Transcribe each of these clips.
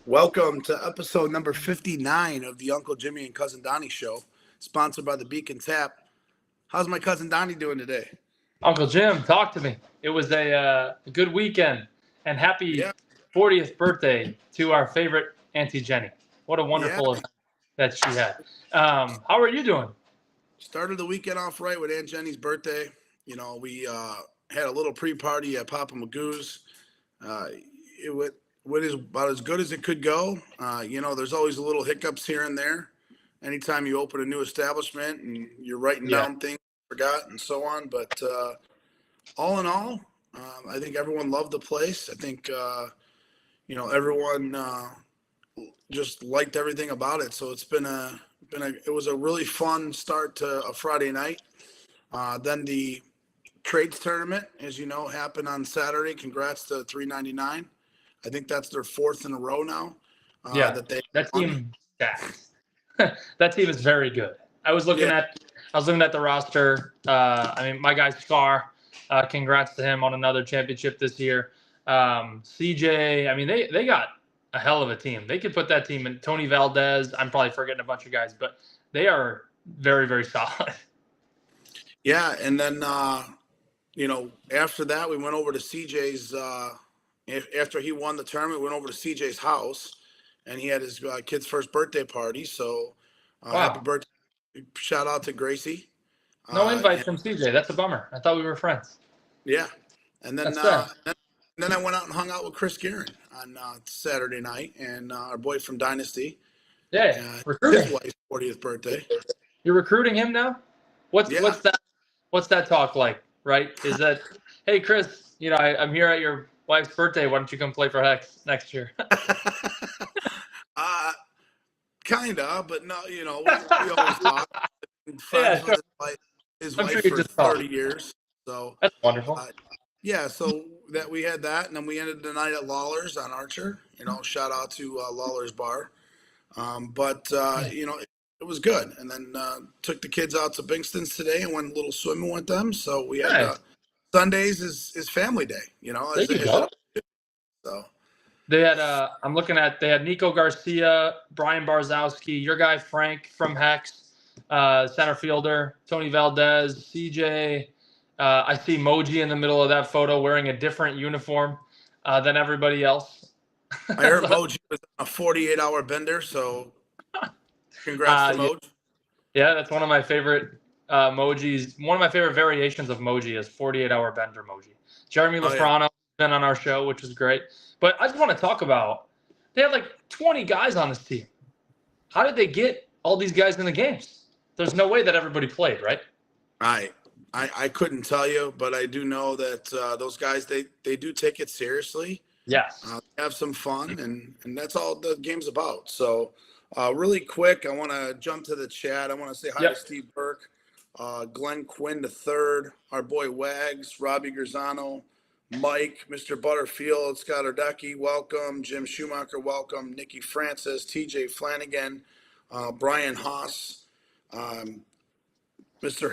Welcome to episode number 59 of the Uncle Jimmy and Cousin Donnie show, sponsored by the Beacon Tap. How's my cousin Donnie doing today? Uncle Jim, talk to me. It was a good weekend, and happy 40th birthday to our favorite Auntie Jenny. What a wonderful event that she had. How are you doing? Started the weekend off right with Aunt Jenny's birthday. You know, we had a little pre-party at Papa Magoo's. It was about as good as it could go. You know, there's always a little hiccups here and there. Anytime you open a new establishment and you're writing down things you forgot and so on. But all in all, I think everyone loved the place. I think, you know, everyone just liked everything about it. So it was a really fun start to a Friday night. Then the trades tournament, as you know, happened on Saturday. Congrats to 399. I think that's their fourth in a row now. That team stacks. That team is very good. I was looking at the roster. I mean, my guy Scar. Congrats to him on another championship this year. CJ. I mean, they got a hell of a team. They could put that team in. Tony Valdez. I'm probably forgetting a bunch of guys, but they are very, very solid. Yeah, and then you know, after that, we went over to CJ's. After he won the tournament, we went over to CJ's house, and he had his kid's first birthday party. So, happy birthday! Shout out to Gracie. No invite from CJ. That's a bummer. I thought we were friends. Yeah, and then then I went out and hung out with Chris Guerin on Saturday night, and our boy from Dynasty. Yeah, his wife's 40th birthday. You're recruiting him now? What's that talk like? Right? Is that, hey Chris, you know, I'm here at your wife's birthday. Why don't you come play for Hex next year? Kinda, but no, you know, we always talk. Friends with his wife for 30 years. So that's wonderful. So that we had that, and then we ended the night at Lawler's on Archer. You know, shout out to Lawler's Bar. You know, it was good. And then took the kids out to Bingston's today and went a little swimming with them. So we had Sundays is family day. You know, so they had they had Nico Garcia, Brian Barzowski, your guy Frank from Hex, center fielder, Tony Valdez, CJ. I see Moji in the middle of that photo wearing a different uniform than everybody else. I heard Moji was on a 48-hour bender, so congrats to Moji. Yeah, that's one of my favorite Mojis. One of my favorite variations of Moji is 48-hour bender Moji. Jeremy Lafrano has been on our show, which was great. But I just want to talk about, they had like 20 guys on this team. How did they get all these guys in the games? There's no way that everybody played, right? I couldn't tell you, but I do know that those guys, they do take it seriously. Yes. Have some fun, and that's all the game's about. So really quick, I want to jump to the chat. I want to say hi to Steve Burke, Glenn Quinn III, our boy Wags, Robbie Garzano, Mike, Mr. Butterfield, Scott Ardecki, welcome. Jim Schumacher, welcome. Nikki Francis, TJ Flanagan, Brian Haas, Mr.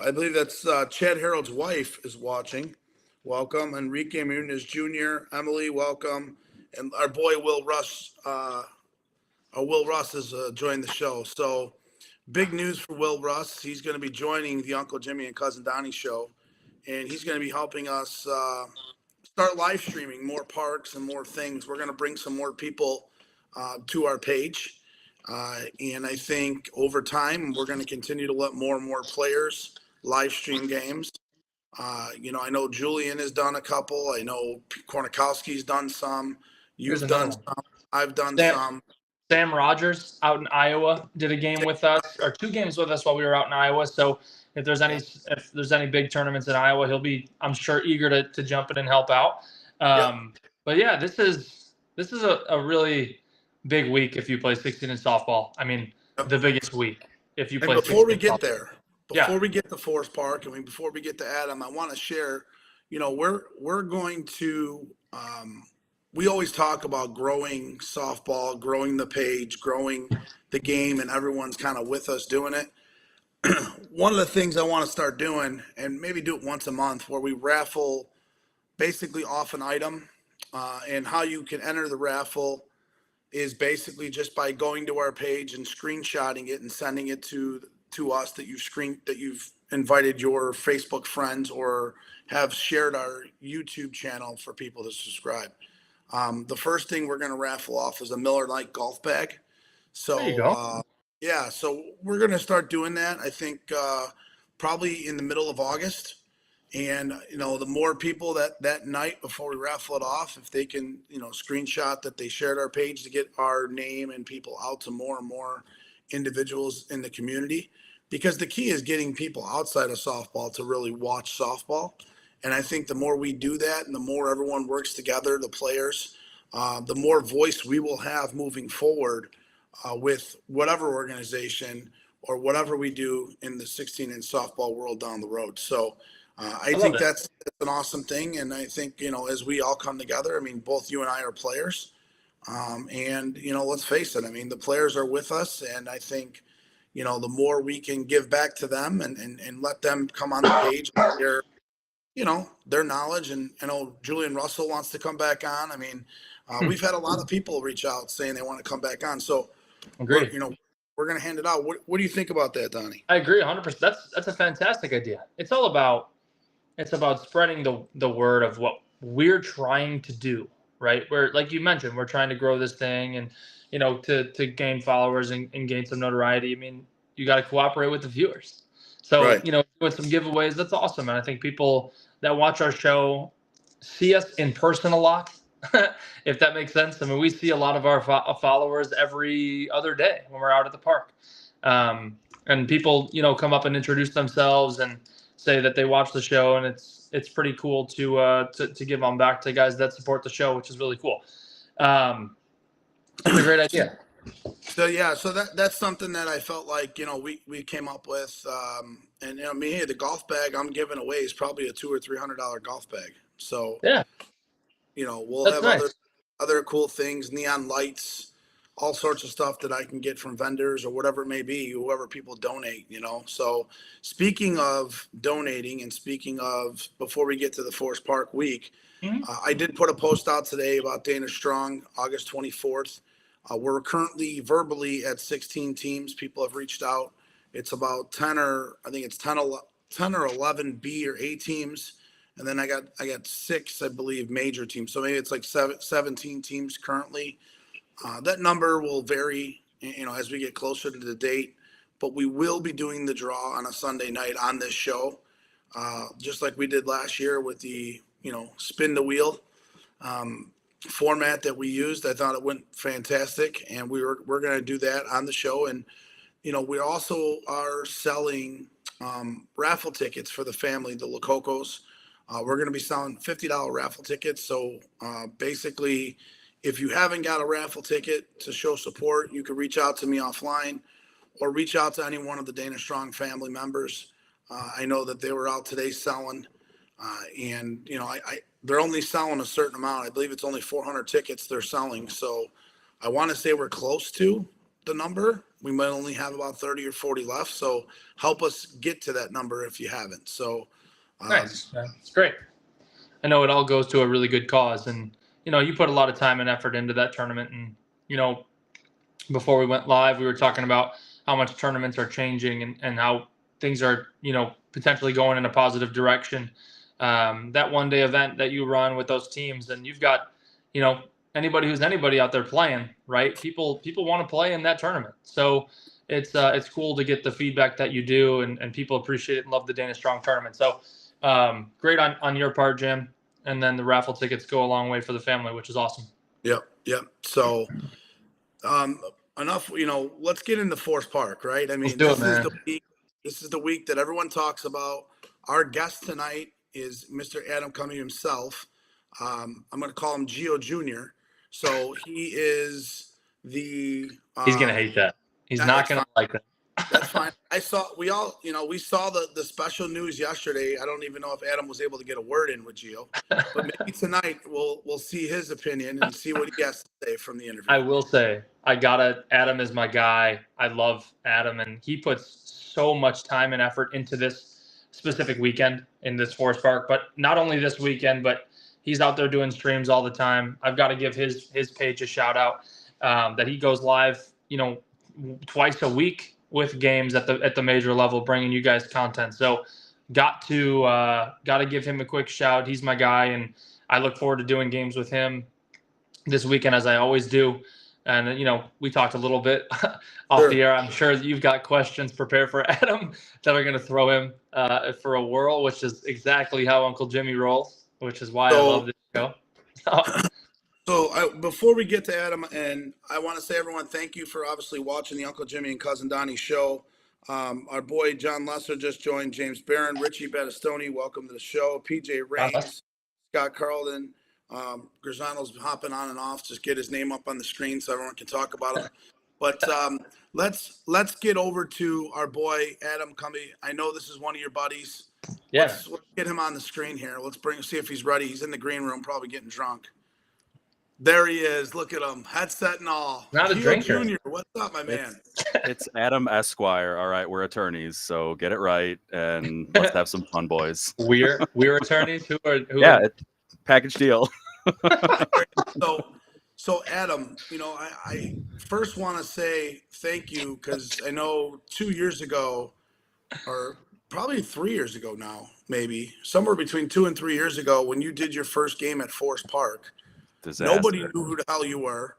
I believe that's Chad Harold's wife is watching. Welcome. Enrique Munez Jr., Emily, welcome. And our boy Will Russ, has joined the show. So big news for Will Russ. He's going to be joining the Uncle Jimmy and Cousin Donnie show. And he's going to be helping us start live streaming more parks and more things. We're going to bring some more people to our page. And I think over time, we're going to continue to let more and more players live stream games. I know Julian has done a couple. I know Kornikowski's done some. Here's You've another done one. some. I've done Sam, some. Sam Rogers out in Iowa did a game with us, or 2 games with us while we were out in Iowa. So if there's any big tournaments in Iowa, he'll be, I'm sure, eager to jump in and help out. But yeah, this is a really big week if you play 16 in softball. I mean, the biggest week if you play. And before we in get softball. there, before we get to Forest Park, before we get to Adam, I want to share. We're going to. We always talk about growing softball, growing the page, growing the game, and everyone's kind of with us doing it. One of the things I want to start doing, and maybe do it once a month, where we raffle basically off an item, and how you can enter the raffle is basically just by going to our page and screenshotting it and sending it to us that you've invited your Facebook friends or have shared our YouTube channel for people to subscribe. The first thing we're going to raffle off is a Miller Lite golf bag. So There you go. yeah, so we're going to start doing that. I think probably in the middle of August. And the more people that night before we raffle it off, if they can screenshot that they shared our page to get our name and people out to more and more individuals in the community, because the key is getting people outside of softball to really watch softball. And I think the more we do that and the more everyone works together, the players, the more voice we will have moving forward with whatever organization or whatever we do in the 16-inch softball world down the road. So I think that's an awesome thing. And I think, as we all come together, both you and I are players. And let's face it, the players are with us. And I think, the more we can give back to them and let them come on the page and share, their knowledge. And I know Julian Russell wants to come back on. We've had a lot of people reach out saying they want to come back on. So Agreed. we're going to hand it out. What do you think about that, Donnie? I agree 100%. That's a fantastic idea. It's about spreading the word of what we're trying to do, right? We're, like you mentioned, we're trying to grow this thing and, to gain followers and gain some notoriety. You got to cooperate with the viewers. So, Right. Doing some giveaways, that's awesome. And I think people that watch our show see us in person a lot, if that makes sense. We see a lot of our followers every other day when we're out at the park. And people, come up and introduce themselves and say that they watch the show, and it's pretty cool to give on back to guys that support the show, which is really cool. It's a great idea. So yeah, so that's something that I felt like we came up with, and hey, the golf bag I'm giving away is probably a $200 or $300 golf bag. So yeah, we'll that's have nice. other cool things, neon lights, all sorts of stuff that I can get from vendors or whatever it may be, whoever people donate. So speaking of donating and speaking of, before we get to the Forest Park week, I did put a post out today about Dana Strong, August 24th. We're currently verbally at 16 teams. People have reached out. It's about 10 or 11 B or A teams. And then I got 6, I believe, major teams. So maybe it's like 17 teams currently. That number will vary, as we get closer to the date. But we will be doing the draw on a Sunday night on this show, just like we did last year with the, spin the wheel format that we used. I thought it went fantastic, and we're going to do that on the show. And we also are selling raffle tickets for the family, the Lococos. We're going to be selling $50 raffle tickets. So basically, if you haven't got a raffle ticket to show support, you can reach out to me offline or reach out to any one of the Dana Strong family members. I know that they were out today selling, and they're only selling a certain amount. I believe it's only 400 tickets they're selling. So I want to say we're close to the number. We might only have about 30 or 40 left. So help us get to that number if you haven't. So Nice. Yeah, it's great. I know it all goes to a really good cause, and you put a lot of time and effort into that tournament. And before we went live, we were talking about how much tournaments are changing and how things are potentially going in a positive direction. That one day event that you run with those teams, and you've got anybody who's anybody out there playing, right? People want to play in that tournament. So it's cool to get the feedback that you do, and people appreciate it and love the Dana Strong tournament. So great on your part, Jim. And then the raffle tickets go a long way for the family, which is awesome. Yep. So enough, let's get into Forest Park, right? I mean, Let's do it, man. This is the week that everyone talks about. Our guest tonight is Mr. Adam Cumbee himself. I'm going to call him Gio Jr. So he is the. He's gonna hate that. He's not gonna like that. That's fine. We saw the special news yesterday. I don't even know if Adam was able to get a word in with Gio, but maybe tonight we'll see his opinion and see what he has to say from the interview. I will say, Adam is my guy. I love Adam, and he puts so much time and effort into this specific weekend in this Forest Park, but not only this weekend, but he's out there doing streams all the time. I've got to give his page a shout out, that he goes live, twice a week with games at the major level, bringing you guys content. So got to give him a quick shout. He's my guy, and I look forward to doing games with him this weekend, as I always do. And we talked a little bit off the air. I'm sure that you've got questions prepared for Adam that are going to throw him for a whirl, which is exactly how Uncle Jimmy rolls, which is why I love this show. So before we get to Adam, and I want to say, everyone, thank you for obviously watching the Uncle Jimmy and Cousin Donnie show. Our boy John Lesser just joined, James Barron, Richie Battistoni, welcome to the show. PJ Raines, Scott Carlton, Grisano's hopping on and off. Just get his name up on the screen so everyone can talk about him. But let's get over to our boy Adam Cumbee. I know this is one of your buddies. Yeah. Let's get him on the screen here. Let's see if he's ready. He's in the green room, probably getting drunk. There he is. Look at him. Headset and all. Not a drinker. Junior, what's up, my man? It's Adam Esquire. All right, we're attorneys, so get it right and let's have some fun, boys. We're attorneys. Who It's package deal. So Adam, I first want to say thank you, because I know 2 years ago, or probably 3 years ago now, maybe somewhere between 2 and 3 years ago, when you did your first game at Forest Park. Disaster. Nobody knew who the hell you were.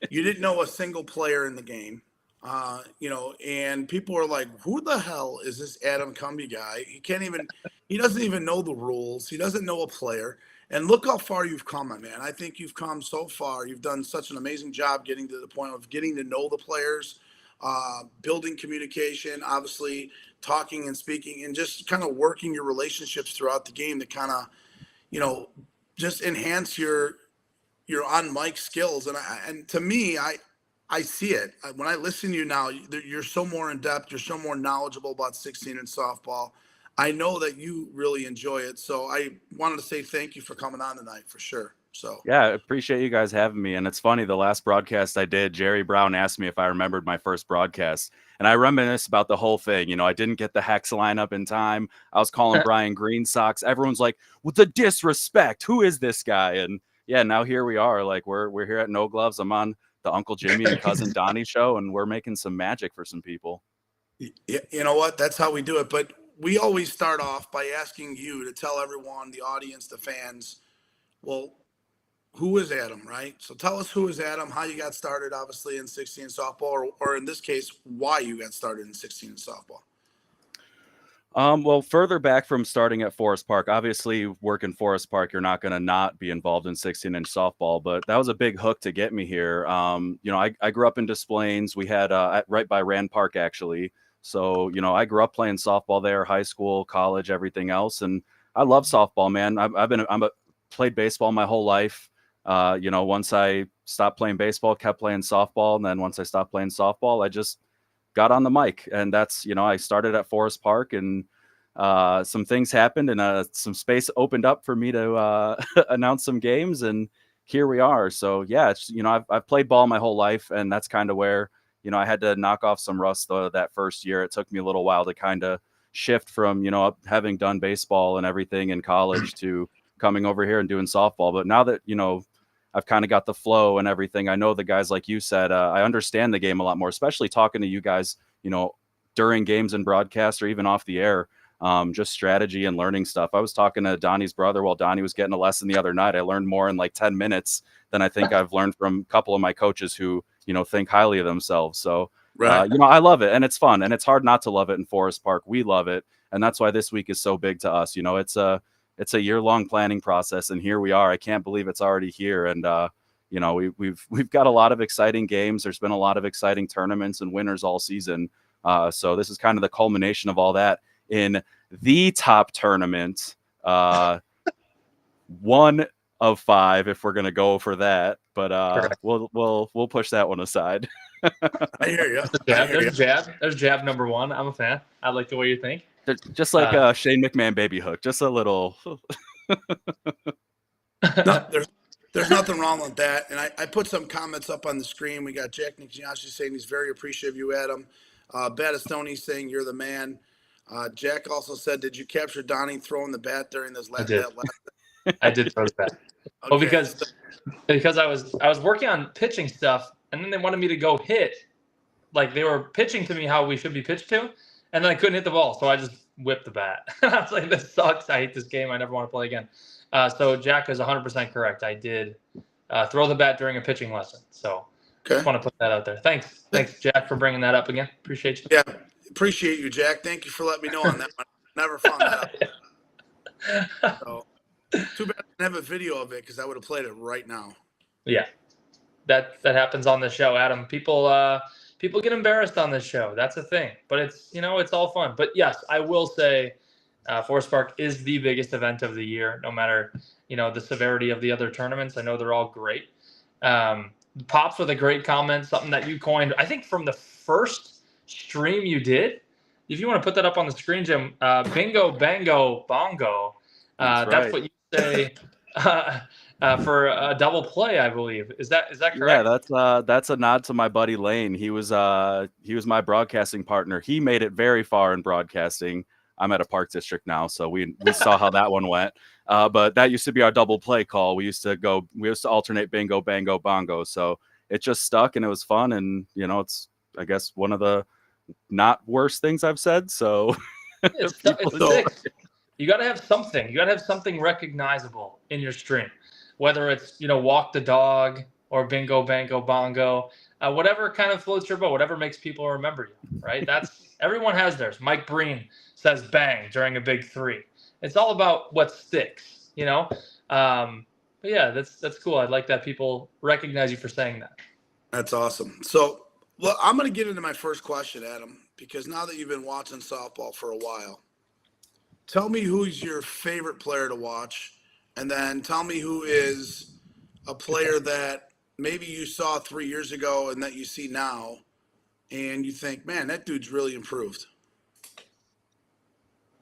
You didn't know a single player in the game, and people were like, who the hell is this Adam Cumbee guy? He doesn't even know the rules. He doesn't know a player. And look how far you've come, my man. I think you've come so far. You've done such an amazing job getting to the point of getting to know the players, building communication, obviously talking and speaking, and just kind of working your relationships throughout the game to kind of, just enhance your on mic skills. And to me, I see it when I listen to you now. You're so more in depth. You're so more knowledgeable about 16 and softball. I know that you really enjoy it. So I wanted to say thank you for coming on tonight, for sure. So yeah, I appreciate you guys having me. And it's funny, the last broadcast I did, Jerry Brown asked me if I remembered my first broadcast. And I reminisce about the whole thing. I didn't get the hex lineup in time. I was calling Brian Green Sox. Everyone's like, well, the disrespect. Who is this guy? And yeah, now here we are. Like we're here at No Gloves. I'm on the Uncle Jimmy and Cousin Donnie show, and we're making some magic for some people. You know what? That's how we do it. But we always start off by asking you to tell everyone, the audience, the fans, well, who is Adam, right? So tell us who is Adam, how you got started, obviously, in 16 softball, or in this case, why you got started in 16 softball. Well, further back from starting at Forest Park, obviously working Forest Park, you're not going to not be involved in 16-inch softball, but that was a big hook to get me here. I grew up in Des Plaines. We had right by Rand Park, actually. So, I grew up playing softball there, high school, college, everything else. And I love softball, man. Played baseball my whole life. Once I stopped playing baseball, kept playing softball. And then once I stopped playing softball, I just got on the mic. And that's, I started at Forest Park, and some things happened, and some space opened up for me to announce some games, and here we are. So yeah, it's, I've played ball my whole life, and that's kind of where, I had to knock off some rust that first year. It took me a little while to kind of shift from, having done baseball and everything in college to coming over here and doing softball. But now that, I've kind of got the flow and everything, I know the guys, like you said, I understand the game a lot more, especially talking to you guys, during games and broadcasts or even off the air. just strategy and learning stuff. I was talking to Donnie's brother while Donnie was getting a lesson the other night. I learned more in like 10 minutes than I think I've learned from a couple of my coaches who, think highly of themselves. So, Right. I love it, and it's fun, and it's hard not to love it in Forest Park. We love it. And that's why this week is so big to us. It's a year-long planning process, and here we are. I can't believe it's already here. And we've got a lot of exciting games. There's been a lot of exciting tournaments and winners all season. So this is kind of the culmination of all that in the top tournament. 1 of 5, if we're gonna go for that. But we'll push that one aside. I hear you. There's jab number 1. I'm a fan. I like the way you think. Just like a Shane McMahon baby hook, just a little. No, there's nothing wrong with that. And I put some comments up on the screen. We got Jack Nikiashi saying he's very appreciative of you, Adam. Batistoni saying you're the man. Jack also said, did you capture Donnie throwing the bat during this last? I did throw the bat. Okay. Well, because I was working on pitching stuff, and then they wanted me to go hit. Like they were pitching to me how we should be pitched to. And then I couldn't hit the ball, so I just whipped the bat. I was like, this sucks. I hate this game. I never want to play again. So Jack is 100% correct. I did throw the bat during a pitching lesson. So just want to put that out there. Thanks, Jack, for bringing that up again. Appreciate you. Yeah, appreciate you, Jack. Thank you for letting me know on that one. Never found that out. So, too bad I didn't have a video of it because I would have played it right now. Yeah, that happens on the show, Adam. People get embarrassed on this show. That's a thing. But it's all fun. But yes, I will say Forest Park is the biggest event of the year, no matter, the severity of the other tournaments. I know they're all great. Pops with a great comment, something that you coined, I think from the first stream you did. If you want to put that up on the screen, Jim, bingo, bango, bongo. That's what you say for a double play, I believe. Is that correct? Yeah, that's a nod to my buddy Lane. He was my broadcasting partner. He made it very far in broadcasting. I'm at a park district now, so we saw how that one went. But that used to be our double play call. We used to alternate bingo, bango, bongo. So it just stuck and it was fun. And it's, I guess, one of the not worst things I've said. So it's sick. You got to have something. You got to have something recognizable in your stream, whether it's, walk the dog or bingo, bango, bongo, whatever kind of floats your boat, whatever makes people remember you, right? Everyone has theirs. Mike Breen says bang during a big 3. It's all about what sticks, But yeah, that's cool. I like that people recognize you for saying that. That's awesome. So, well, I'm going to get into my first question, Adam, because now that you've been watching softball for a while, tell me who's your favorite player to watch, and then tell me who is a player that maybe you saw 3 years ago and that you see now, and you think, man, that dude's really improved.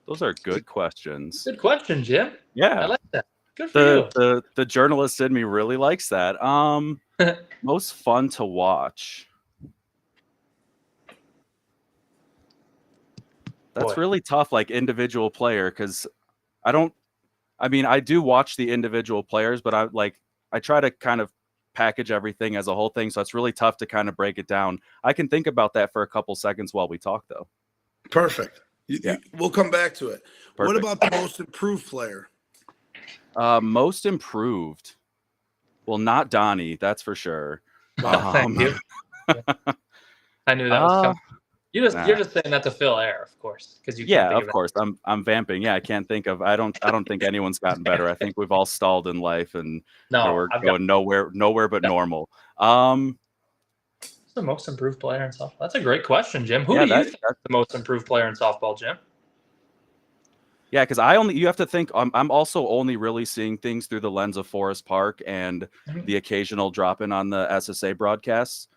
Those are good questions. Good question, Jim. Yeah. I like that. Good for you. The journalist in me really likes that. Most fun to watch. That's really tough, like individual player, because I do watch the individual players, but I try to kind of package everything as a whole thing. So it's really tough to kind of break it down. I can think about that for a couple seconds while we talk, though. Perfect. We'll come back to it. Perfect. What about the most improved player? Most improved. Well, not Donnie, that's for sure. Thank you. I knew that was coming. You're just saying that to fill air, of course, because you. Yeah, of course. I'm vamping. Yeah, I can't think of. I don't think anyone's gotten better. I think we've all stalled in life, and we're going nowhere but normal. Who's the most improved player in softball? That's a great question, Jim. Who do you think is the most improved player in softball, Jim? Yeah, because you have to think. I'm also only really seeing things through the lens of Forest Park and the occasional drop in on the SSA broadcasts.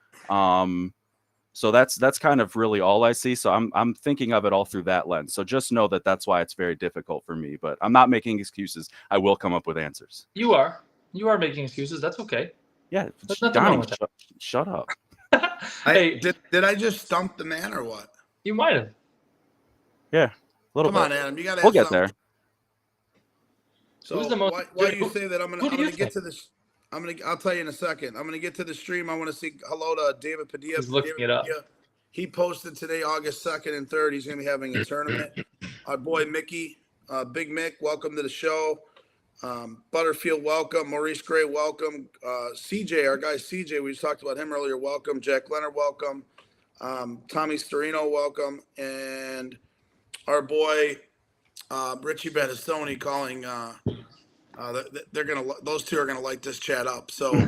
So that's kind of really all I see. So I'm thinking of it all through that lens. So just know that that's why it's very difficult for me. But I'm not making excuses. I will come up with answers. You are making excuses. That's okay. Yeah, Donnie, shut up. Hey, did I just stump the man or what? You might have. Yeah, a little bit. Come on, Adam. You got to. We'll get there. So why do you say that? I'm gonna get to this. I'll tell you in a second. I'm gonna get to the stream. I want to say hello to David Padilla. He's looking it up. He posted today, August 2nd and 3rd. He's gonna be having a tournament. our boy Mickey, Big Mick, welcome to the show. Butterfield, welcome. Maurice Gray, welcome. CJ, our guy CJ, we just talked about him earlier, welcome. Jack Leonard, welcome. Tommy Storino, welcome. And our boy Richie Battistoni calling. Those two are gonna light this chat up. So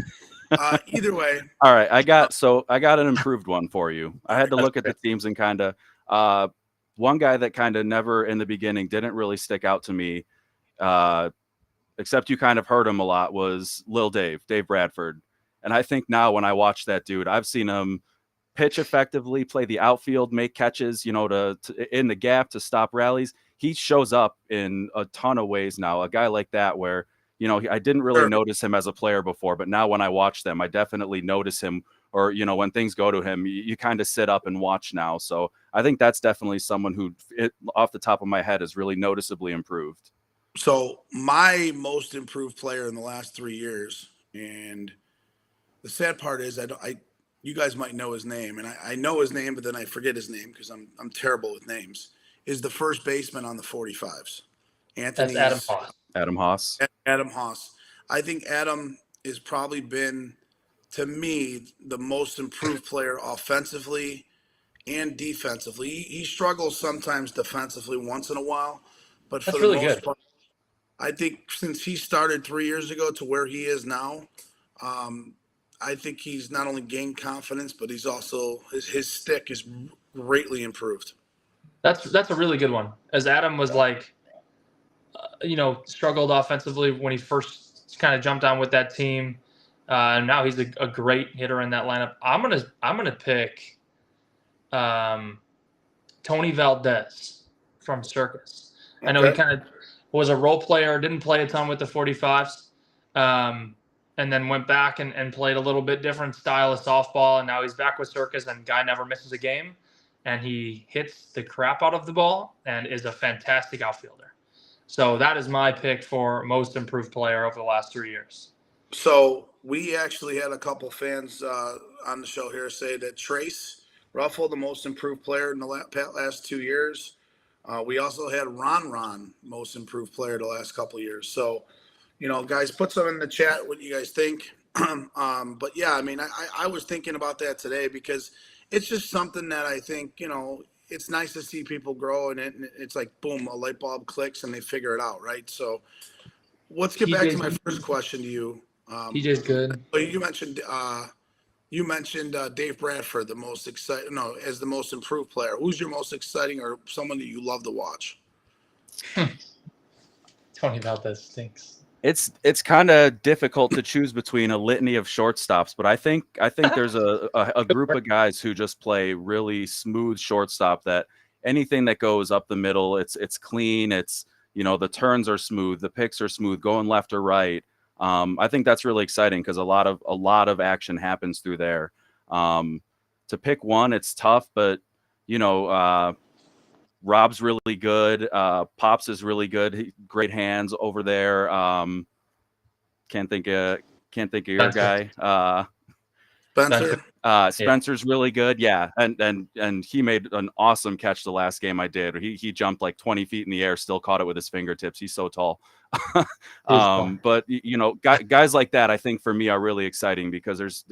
either way. All right, I got an improved one for you. I had to look at the great. teams and kind of one guy that kind of never in the beginning didn't really stick out to me, except you kind of heard him a lot, was Lil Dave Bradford. And I think now when I watch that dude, I've seen him pitch effectively, play the outfield, make catches, to in the gap to stop rallies. He shows up in a ton of ways now. A guy like that where, I didn't really notice him as a player before, but now when I watch them, I definitely notice him. Or, when things go to him, you kind of sit up and watch now. So I think that's definitely someone who, off the top of my head, is really noticeably improved. So my most improved player in the last 3 years, and the sad part is you guys might know his name, and I know his name, but then I forget his name because I'm terrible with names. Is the first baseman on the 45s, Anthony? That's Adam Haas. Adam Haas. Adam Haas. I think Adam has probably been, to me, the most improved player offensively and defensively. He struggles sometimes defensively once in a while, but for That's the really most good. part, I think since he started 3 years ago to where he is now, I think he's not only gained confidence, but he's also his stick is greatly improved. That's a really good one. As Adam was struggled offensively when he first kind of jumped on with that team, and now he's a great hitter in that lineup. I'm gonna pick Tony Valdez from Circus. I know he kind of was a role player, didn't play a ton with the 45s, and then went back and played a little bit different style of softball, and now he's back with Circus, and guy never misses a game, and he hits the crap out of the ball and is a fantastic outfielder. So that is my pick for most improved player over the last 3 years. So we actually had a couple fans on the show here say that Trace Ruffle, the most improved player in the last 2 years. We also had Ron, most improved player the last couple of years. So, guys, put some in the chat what you guys think. But yeah, I mean, I was thinking about that today because it's just something that I think, it's nice to see people grow, and it's like, boom, a light bulb clicks and they figure it out, right? So let's get back to my first question to you. TJ's good. You mentioned Dave Bradford, the most exciting, as the most improved player. Who's your most exciting or someone that you love to watch? Tony Valdez stinks. It's kind of difficult to choose between a litany of shortstops, but I think there's a group of guys who just play really smooth shortstop, that anything that goes up the middle, it's clean. It's, the turns are smooth, the picks are smooth, going left or right. I think that's really exciting because a lot of action happens through there. To pick one, it's tough, but Rob's really good. Pops is really good. Great hands over there. Can't think of your guy. Spencer. Spencer's really good. Yeah. And he made an awesome catch the last game I did. He jumped like 20 feet in the air, still caught it with his fingertips. He's so tall. But guys like that, I think for me are really exciting because it's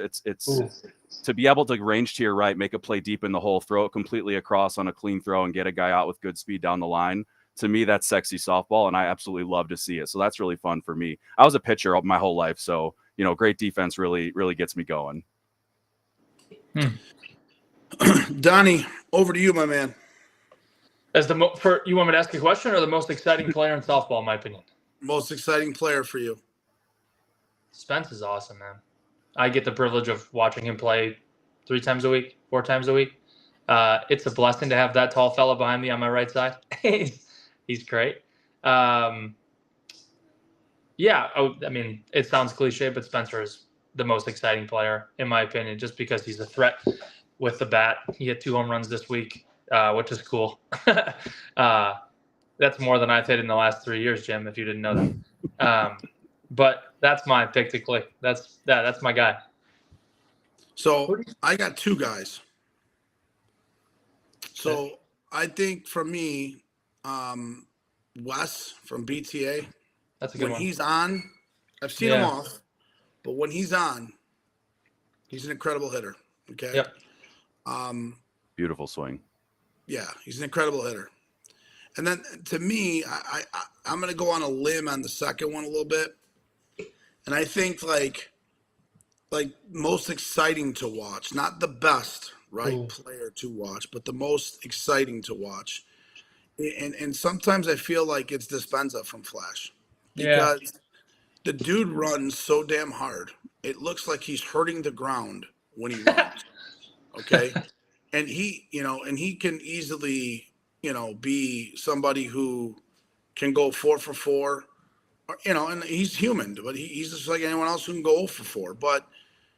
to be able to range to your right, make a play deep in the hole, throw it completely across on a clean throw and get a guy out with good speed down the line. To me, that's sexy softball, and I absolutely love to see it. So that's really fun for me. I was a pitcher my whole life, so great defense really gets me going. Donnie, over to you, my man. As you want me to ask a question, or the most exciting player in softball, in my opinion? Most exciting player for you? Spence is awesome, man. I get the privilege of watching him play 3 times a week, 4 times a week. It's a blessing to have that tall fella behind me on my right side. He's great. Yeah, I mean, it sounds cliche, but Spencer is the most exciting player, in my opinion, just because he's a threat with the bat. He hit 2 home runs this week, which is cool. That's more than I've hit in the last 3 years, Jim, if you didn't know that. But that's my pick to click. That's my guy. So I got 2 guys. So I think for me, Wes from BTA. That's a good When one. he's on, I've seen him off, but when he's on, he's an incredible hitter. Okay. Yep. Beautiful swing. Yeah, he's an incredible hitter. And then to me, I'm going to go on a limb on the second one a little bit. And I think like most exciting to watch, not the best, right, player to watch, but the most exciting to watch. And sometimes I feel like it's Dispenza from Flash because the dude runs so damn hard. It looks like he's hurting the ground when he runs. Okay. And he can easily, be somebody who can go 4 for 4, and he's human, but he's just like anyone else who can go 0 for 4. But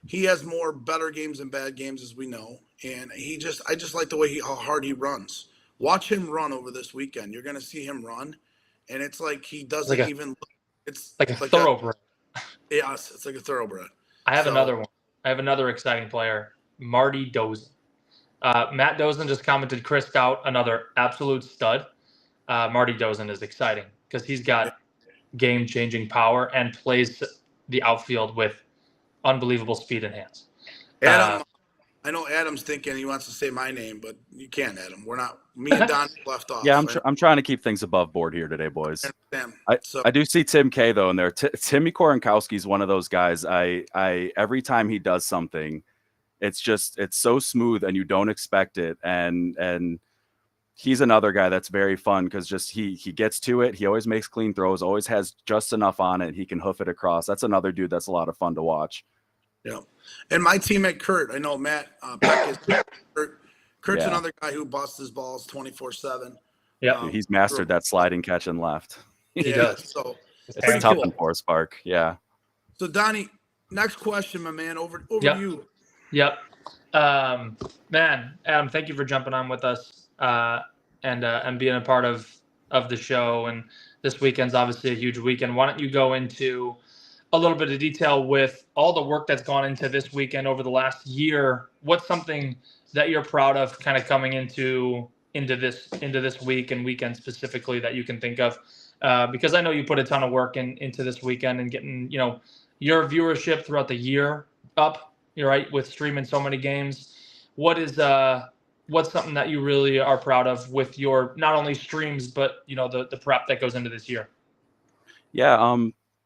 he has more better games than bad games, as we know. And I just like the way how hard he runs. Watch him run over this weekend. You're going to see him run. And it's like he doesn't it's like a thoroughbred. Yes, it's like a thoroughbred. I have another one. I have another exciting player, Marty Dozen. Matt Dozen just commented Chris Stout, another absolute stud. Marty Dozen is exciting because he's got game-changing power and plays the outfield with unbelievable speed and hands. Adam, I know Adam's thinking he wants to say my name, but you can't, Adam. We're not. Me and Don left off. Yeah, I'm trying to keep things above board here today, boys. I do see Tim K though in there. Timmy Korenkowski is one of those guys. I every time he does something, it's so smooth and you don't expect it. And he's another guy that's very fun because just he gets to it. He always makes clean throws. Always has just enough on it. He can hoof it across. That's another dude that's a lot of fun to watch. Yeah, and my teammate Kurt, I know Matt Beck is Kurt. Kurt's another guy who busts his balls 24/7. Yeah, he's mastered that sliding catch and left. He does. So it's tough in Forest Park. Yeah. So Donnie, next question, my man. Over to you. Yep. Man, Adam, thank you for jumping on with us and being a part of the show. And this weekend's obviously a huge weekend. Why don't you go into a little bit of detail with all the work that's gone into this weekend over the last year? What's something that you're proud of kind of coming into this week and weekend specifically that you can think of? Because I know you put a ton of work into this weekend and getting, your viewership throughout the year up, you're right, with streaming so many games. What's something that you really are proud of with your not only streams, but the prep that goes into this year? Yeah.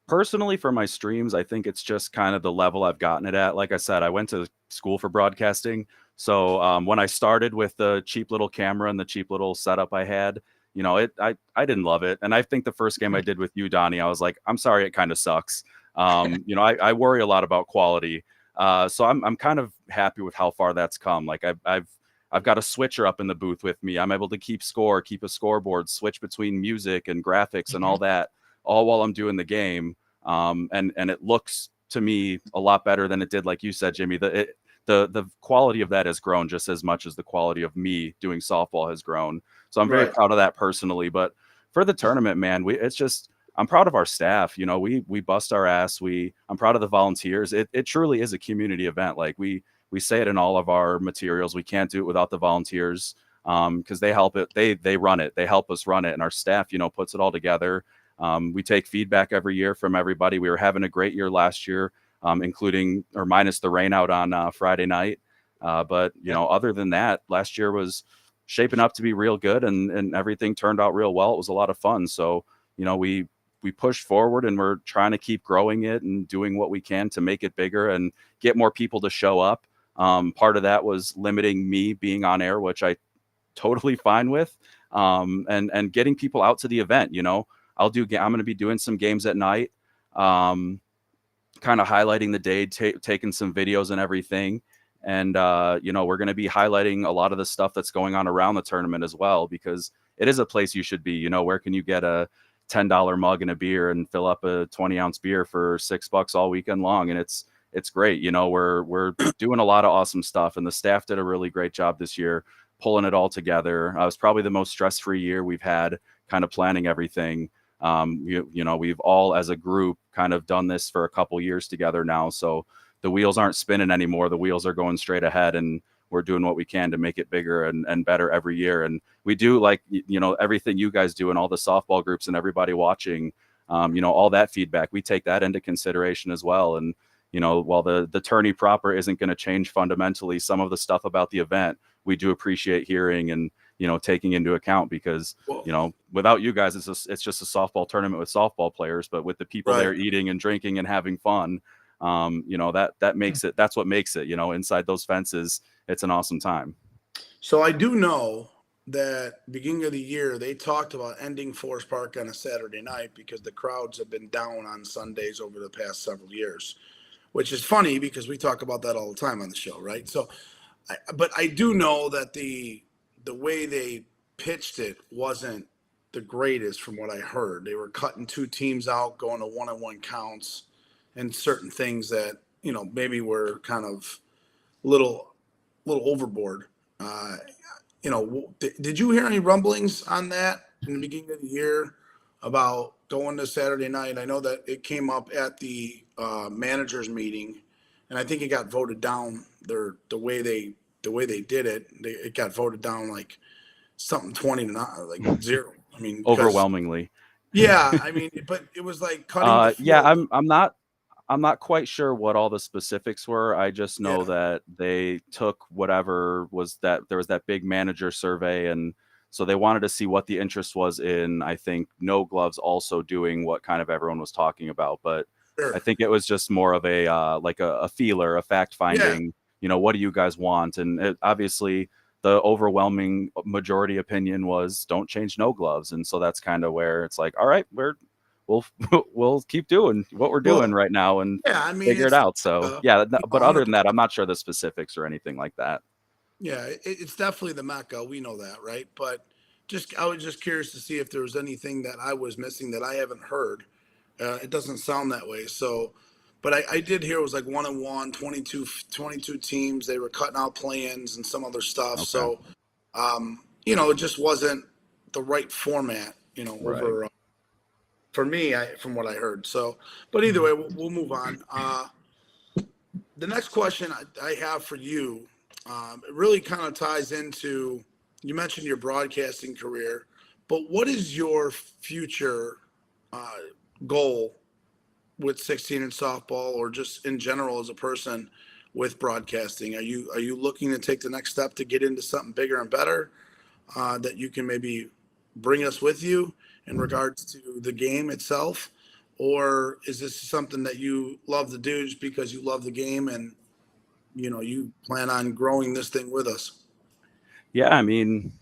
Personally, for my streams, I think it's just kind of the level I've gotten it at. Like I said, I went to school for broadcasting. So when I started with the cheap little camera and the cheap little setup I had, I didn't love it. And I think the first game I did with you, Donnie, I was like, I'm sorry, it kind of sucks. I worry a lot about quality. So I'm kind of happy with how far that's come. Like I've got a switcher up in the booth with me. I'm able to keep a scoreboard, switch between music and graphics and all that, all while I'm doing the game. And it looks to me a lot better than it did, like you said, Jimmy. The quality of that has grown just as much as the quality of me doing softball has grown. So I'm very proud of that personally. But for the tournament, man, I'm proud of our staff. We bust our ass. I'm proud of the volunteers. It truly is a community event. Like we say it in all of our materials. We can't do it without the volunteers because they help it. They run it. They help us run it. And our staff, puts it all together. We take feedback every year from everybody. We were having a great year last year, including or minus the rain out on Friday night. But other than that, last year was shaping up to be real good, and everything turned out real well. It was a lot of fun. So we pushed forward, and we're trying to keep growing it and doing what we can to make it bigger and get more people to show up. Part of that was limiting me being on air, which I totally fine with, and getting people out to the event. I'm going to be doing some games at night, kind of highlighting the day, taking some videos and everything. And, we're going to be highlighting a lot of the stuff that's going on around the tournament as well, because it is a place you should be. Where can you get a $10 mug and a beer and fill up a 20-ounce beer for $6 all weekend long? And it's great. We're doing a lot of awesome stuff, and the staff did a really great job this year pulling it all together. It was probably the most stress-free year we've had, kind of planning everything. We've all as a group kind of done this for a couple years together now. So the wheels aren't spinning anymore. The wheels are going straight ahead, and we're doing what we can to make it bigger and better every year. And we do, like, everything you guys do and all the softball groups and everybody watching, all that feedback, we take that into consideration as well. And, while the tourney proper isn't going to change fundamentally, some of the stuff about the event, we do appreciate hearing and, taking into account, because, without you guys, it's just a softball tournament with softball players, but with the people there eating and drinking and having fun, that makes it, that's what makes it, inside those fences, it's an awesome time. So I do know that beginning of the year, they talked about ending Forest Park on a Saturday night because the crowds have been down on Sundays over the past several years, which is funny because we talk about that all the time on the show, right? So, but I do know that the way they pitched it wasn't the greatest from what I heard. They were cutting two teams out, going to one-on-one counts, and certain things that, maybe were kind of little overboard. Did you hear any rumblings on that in the beginning of the year about going to Saturday night? I know that it came up at the managers meeting, and I think it got voted down. The way they did it, it got voted down like something 20 to not like 0. I mean, overwhelmingly. Yeah, I mean, but it was like cutting the field. Yeah, I'm not quite sure what all the specifics were. I just know that they took whatever was that there was that big manager survey, and so they wanted to see what the interest was in, I think, No Gloves also doing what kind of everyone was talking about. But I think it was just more of a like a feeler, a fact finding. What do you guys want? And obviously the overwhelming majority opinion was don't change No Gloves, and so that's kind of where it's like, all right, we'll keep doing what we're doing right now and figure it out. So but other than that, I'm not sure the specifics or anything like that. Yeah, it's definitely the Mecca. We know that, right? But I was just curious to see if there was anything that I was missing that I haven't heard. It doesn't sound that way. So, but I did hear it was like 1-on-1, 22 teams. They were cutting out play-ins and some other stuff. Okay. So, it just wasn't the right format, over for me, from what I heard. So, but either way, we'll move on. The next question I have for you, it really kind of ties into, you mentioned your broadcasting career, but what is your future goal with 16-inch softball, or just in general as a person with broadcasting? Are you looking to take the next step to get into something bigger and better that you can maybe bring us with you in regards to the game itself? Or is this something that you love to do just because you love the game and, you plan on growing this thing with us? Yeah, I mean,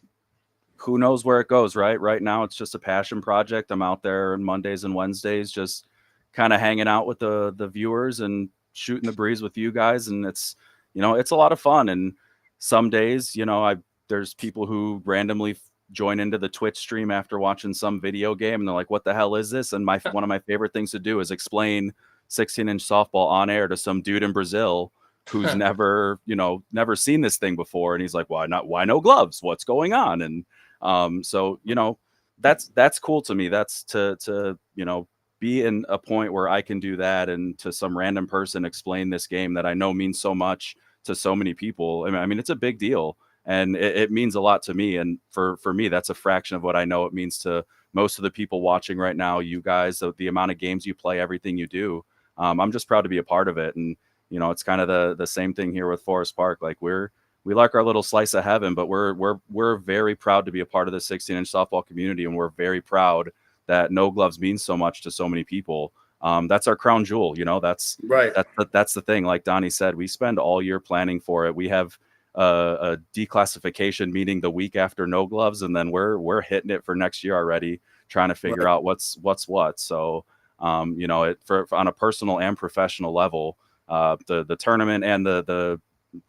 who knows where it goes, right? Right now, it's just a passion project. I'm out there on Mondays and Wednesdays, just kind of hanging out with the viewers and shooting the breeze with you guys. And it's, it's a lot of fun. And some days, there's people who randomly join into the Twitch stream after watching some video game, and they're like, what the hell is this? And one of my favorite things to do is explain 16-inch softball on air to some dude in Brazil who's never seen this thing before. And he's like, why no gloves? What's going on? And so, that's cool to me. That's to be in a point where I can do that and to some random person explain this game that I know means so much to so many people. I mean, it's a big deal. And it means a lot to me. And for me, that's a fraction of what I know it means to most of the people watching right now. You guys, the amount of games you play, everything you do. I'm just proud to be a part of it. And, it's kind of the same thing here with Forest Park. Like we like our little slice of heaven, but we're very proud to be a part of the 16-inch softball community. And we're very proud that No Gloves means so much to so many people. That's our crown jewel. That's right. That's the thing. Like Donnie said, we spend all year planning for it. We have a declassification meeting the week after No Gloves, and then we're hitting it for next year already, trying to figure out what's what. So for on a personal and professional level, the tournament and the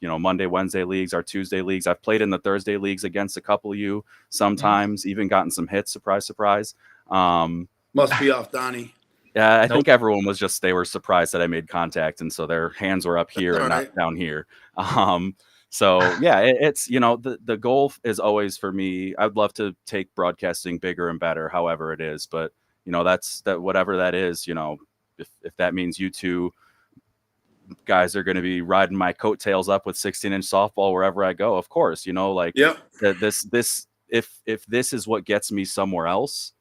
Monday, Wednesday leagues, our Tuesday leagues, I've played in the Thursday leagues against a couple of you sometimes, even gotten some hits, surprise. Must be off Donnie. Yeah, I think everyone was they were surprised that I made contact, and so their hands were up here and not down here. So yeah, it's the goal is always for me. I'd love to take broadcasting bigger and better, however it is. But that's whatever that is. If that means you two guys are going to be riding my coattails up with 16-inch softball wherever I go. Of course, like Yep. if this is what gets me somewhere else,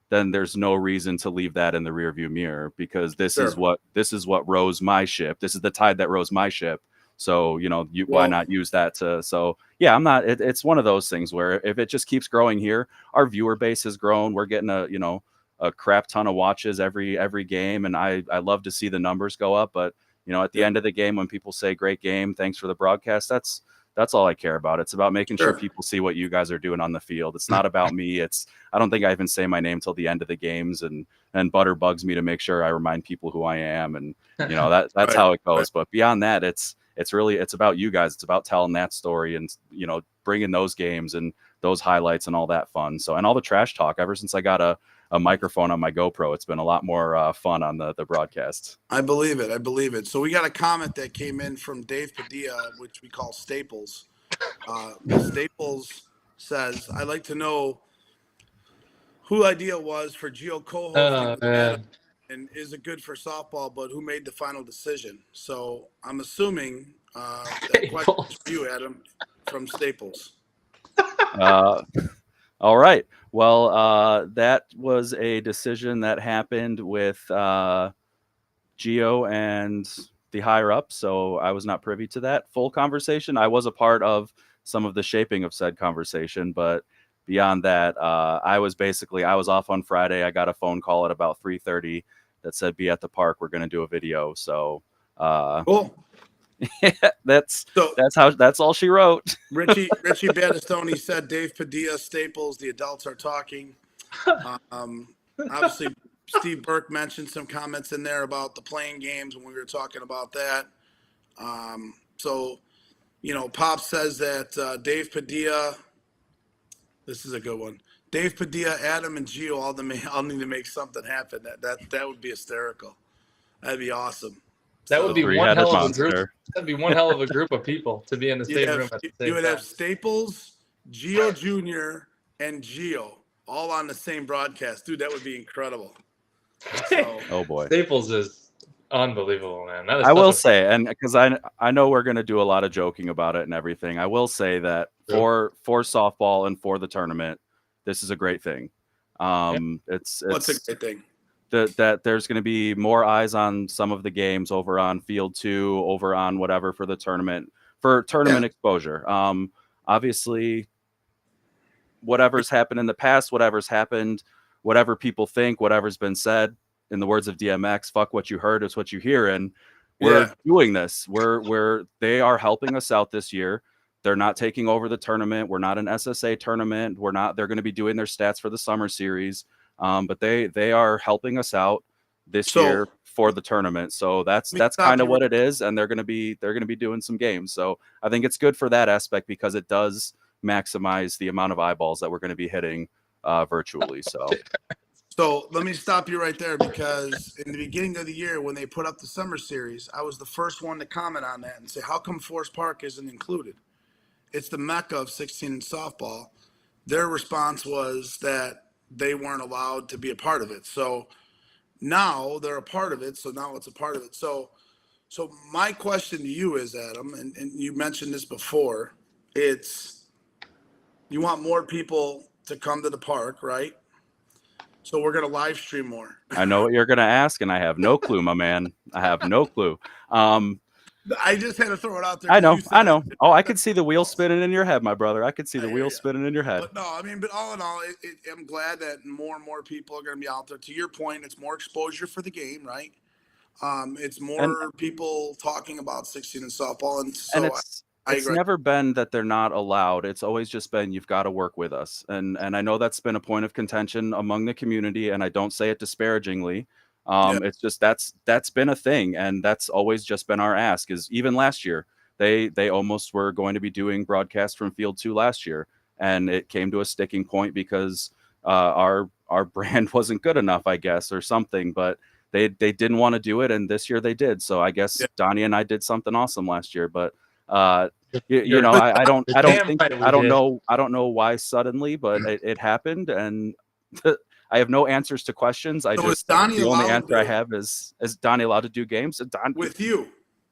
then there's no reason to leave that in the rearview mirror, because this is what rose my ship. This is the tide that rose my ship. So, why not use that to, so yeah, I'm not, it's one of those things where if it just keeps growing here, our viewer base has grown. We're getting a crap ton of watches every game. And I love to see the numbers go up, but at the end of the game, when people say great game, thanks for the broadcast, that's all I care about. It's about making sure people see what you guys are doing on the field. It's not about me. I don't think I even say my name till the end of the games, and Butter bugs me to make sure I remind people who I am. And, that's how it goes. But beyond that, it's about you guys. It's about telling that story and, bringing those games and those highlights and all that fun. So, and all the trash talk ever since I got a microphone on my GoPro, it's been a lot more fun on the broadcast. I believe it. So we got a comment that came in from Dave Padilla, which we call Staples. Staples says, I'd like to know who idea was for Gio co-hosting and is it good for softball, but who made the final decision? So I'm assuming that question is for you, Adam, from Staples. All right. Well, that was a decision that happened with Gio and the higher up. So I was not privy to that full conversation. I was a part of some of the shaping of said conversation, but beyond that, I was off on Friday. I got a phone call at about 3:30 that said, be at the park. We're going to do a video. So, cool. that's all she wrote. Richie Battistoni said, Dave Padilla, Staples, the adults are talking. Obviously, Steve Burke mentioned some comments in there about the playing games when we were talking about that. So, Pop says that Dave Padilla, this is a good one. Dave Padilla, Adam, and Gio all need to make something happen. That would be hysterical. That'd be awesome. That would be one hell of a group. That'd be one hell of a group of people to be in the same room at the same time. You would have Staples, Gio Jr., and Gio all on the same broadcast. Dude, that would be incredible. So, oh boy, Staples is unbelievable, man. I will say, and because I know we're going to do a lot of joking about it and everything, I will say that for softball and for the tournament, this is a great thing. It's what's a great thing? That there's going to be more eyes on some of the games over on Field 2, over on whatever for the tournament, exposure. Obviously, whatever's happened in the past, whatever's happened, whatever people think, whatever's been said, in the words of DMX, fuck what you heard, it's what you hear. And we're doing this. They are helping us out this year. They're not taking over the tournament. We're not an SSA tournament. They're going to be doing their stats for the summer series. But they are helping us out this year for the tournament. So that's kind of what it is. And they're going to be doing some games. So I think it's good for that aspect because it does maximize the amount of eyeballs that we're going to be hitting virtually. So let me stop you right there, because in the beginning of the year when they put up the summer series, I was the first one to comment on that and say, how come Forest Park isn't included? It's the mecca of 16 in softball. Their response was that they weren't allowed to be a part of it. So now they're a part of it. So now it's a part of it. So my question to you is, Adam, and you mentioned this before, you want more people to come to the park, right? So we're going to live stream more. I know what you're going to ask, and I have no clue, my man. I have no clue. I just had to throw it out there. I know. Oh, I could see the wheel spinning in your head, my brother. I could see the wheel spinning in your head. But but all in all, I'm glad that more and more people are going to be out there. To your point, it's more exposure for the game, right? It's more people talking about 16 in softball, and so it's never been that they're not allowed. It's always just been, you've got to work with us. And I know that's been a point of contention among the community, and I don't say it disparagingly. It's just that's been a thing, and that's always just been our ask. Is even last year they almost were going to be doing broadcasts from Field 2 last year, and it came to a sticking point because our brand wasn't good enough, I guess, or something. But they didn't want to do it, and this year they did. So I guess Donnie and I did something awesome last year, but. I don't know why suddenly, but it happened, and I have no answers to questions. The only answer I have is Donnie allowed to do games? With you?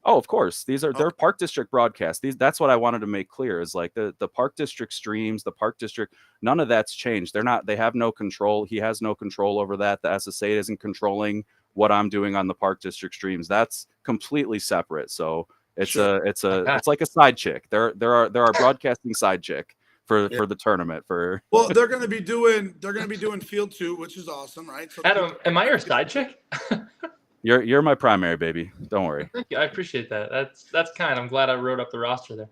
Oh, of course. They're Park District broadcasts. That's what I wanted to make clear is like the Park District streams, the Park District, none of that's changed. They have no control. He has no control over that. The SSA isn't controlling what I'm doing on the Park District streams. That's completely separate. So it's like a side chick. There are broadcasting side chick for the tournament Well, they're going to be doing field 2, which is awesome, right? So Adam, am I your side chick? You're my primary, baby. Don't worry. Thank you. I appreciate that. That's kind. I'm glad I wrote up the roster there.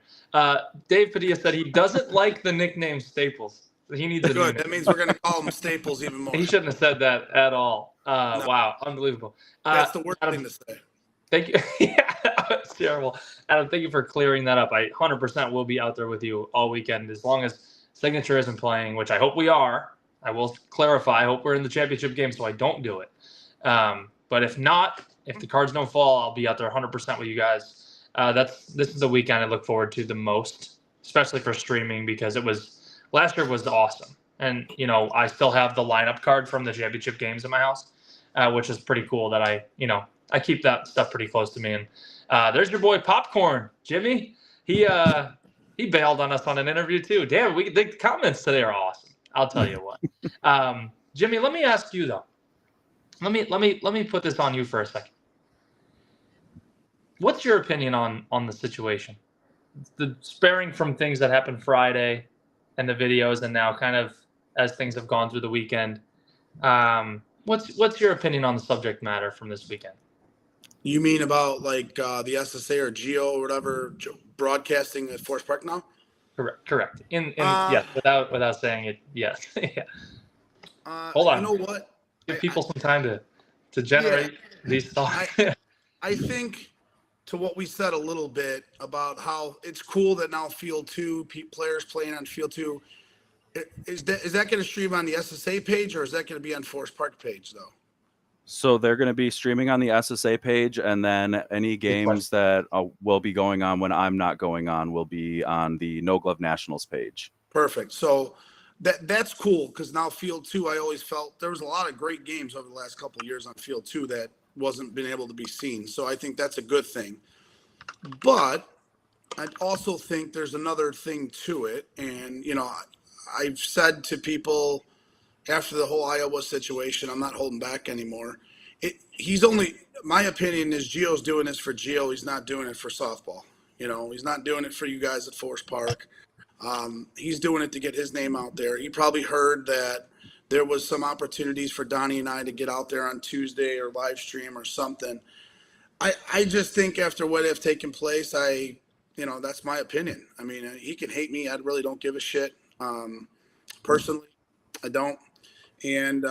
Dave Padilla said he doesn't like the nickname Staples. He needs a good. That means we're going to call him Staples even more. He shouldn't have said that at all. No. Wow, unbelievable. That's the worst Adam, thing to say. Thank you. Yeah, it's terrible. Adam, thank you for clearing that up. I 100% will be out there with you all weekend as long as Signature isn't playing, which I hope we are. I will clarify. I hope we're in the championship game so I don't do it. But if not, if the cards don't fall, I'll be out there 100% with you guys. This is the weekend I look forward to the most, especially for streaming, because last year was awesome. And, I still have the lineup card from the championship games in my house, which is pretty cool that I keep that stuff pretty close to me. And there's your boy Popcorn, Jimmy. He bailed on us on an interview too. Damn, the comments today are awesome. I'll tell you what. Jimmy, let me ask you though. Let me put this on you for a second. What's your opinion on the situation? The sparing from things that happened Friday and the videos, and now kind of as things have gone through the weekend. What's your opinion on the subject matter from this weekend? You mean about like the SSA or Geo or whatever broadcasting at Forest Park now? Correct. Yes, without saying it, yes. Yeah. Hold on. You know what? Give people some time to generate these thoughts. I think to what we said a little bit about how it's cool that now Field 2 players playing on Field 2. Is that going to stream on the SSA page, or is that going to be on Forest Park page though? So they're going to be streaming on the SSA page, and then any games that will be going on when I'm not going on will be on the No Glove Nationals page. Perfect. So that's cool, because now Field 2, I always felt there was a lot of great games over the last couple of years on Field 2 that wasn't been able to be seen. So I think that's a good thing. But I also think there's another thing to it. And, I've said to people after the whole Iowa situation, I'm not holding back anymore. My opinion is Gio's doing this for Gio. He's not doing it for softball. He's not doing it for you guys at Forest Park. He's doing it to get his name out there. He probably heard that there was some opportunities for Donnie and I to get out there on Tuesday or live stream or something. I just think after what have taken place, that's my opinion. I mean, he can hate me. I really don't give a shit. Personally, I don't. And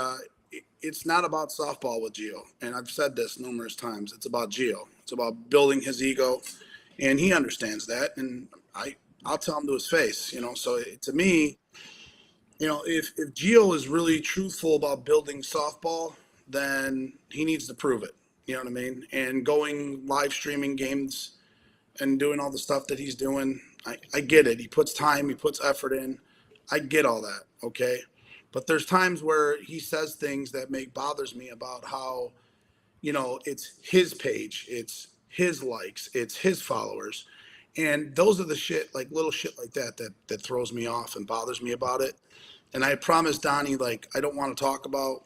it's not about softball with Gio. And I've said this numerous times. It's about Gio. It's about building his ego. And he understands that. And I'll tell him to his face, So to me, if Gio is really truthful about building softball, then he needs to prove it. You know what I mean? And going live streaming games and doing all the stuff that he's doing, I get it. He puts time, he puts effort in. I get all that, okay? But there's times where he says things that bothers me about how, it's his page, it's his likes, it's his followers. And those are the shit, like little shit like that throws me off and bothers me about it. And I promised Donnie, I don't want to talk about,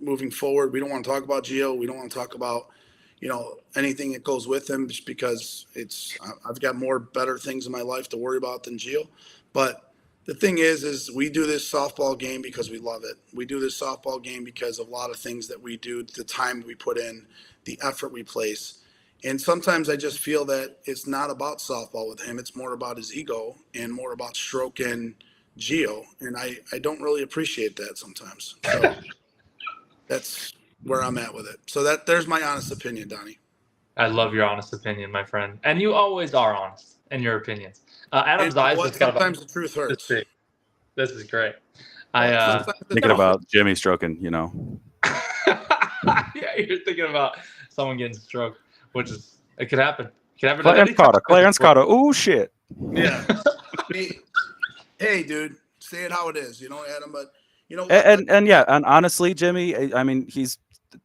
moving forward. We don't want to talk about Gio. We don't want to talk about, anything that goes with him, just because I've got more better things in my life to worry about than Gio. But the thing is we do this softball game because we love it. We do this softball game because of a lot of things that we do, the time we put in, the effort we place. And sometimes I just feel that it's not about softball with him. It's more about his ego and more about stroking Gio. And I don't really appreciate that sometimes. So that's where I'm at with it. So there's my honest opinion, Donnie. I love your honest opinion, my friend. And you always are honest in your opinions. Adam's eyes. Sometimes the truth hurts. This is great. Thinking about Jimmy stroking, Yeah, you're thinking about someone getting stroked, which it could happen. Clarence Carter. Ooh, shit. Yeah. Hey, dude, say it how it is, Adam. But and honestly, Jimmy, I mean, he's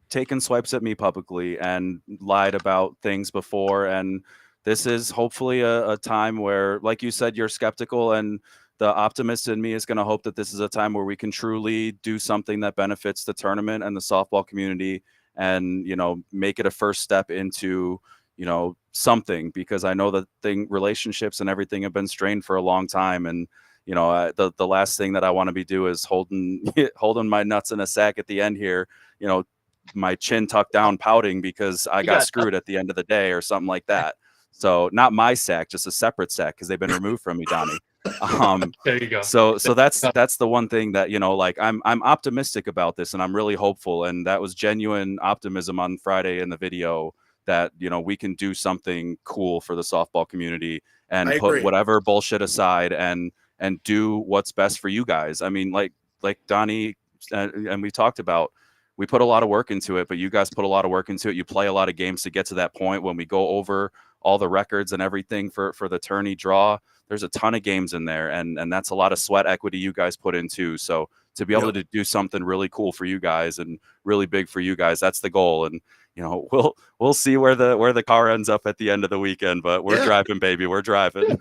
taken swipes at me publicly and lied about things before. And this is hopefully a time where, like you said, you're skeptical, and the optimist in me is going to hope that this is a time where we can truly do something that benefits the tournament and the softball community, and, you know, make it a first step into, you know, something, because I know that relationships and everything have been strained for a long time. And, you know, the last thing that I want to be do is holding my nuts in a sack at the end here, you know, my chin tucked down, pouting because I got screwed at the end of the day or something like that. So not my sack, just a separate sack, because they've been removed from me, Donnie. There you go. So that's the one thing that, you know, like I'm optimistic about this, and I'm really hopeful. And that was genuine optimism on Friday in the video, that, you know, we can do something cool for the softball community and put whatever bullshit aside and do what's best for you guys. I mean, like Donnie and we talked about, we put a lot of work into it, but you guys put a lot of work into it. You play a lot of games to get to that point. When we go over all the records and everything for the tourney draw, there's a ton of games in there, and that's a lot of sweat equity you guys put into. So to be able to do something really cool for you guys and really big for you guys, that's the goal. And, you know, we'll see where the car ends up at the end of the weekend, but we're driving, baby. We're driving.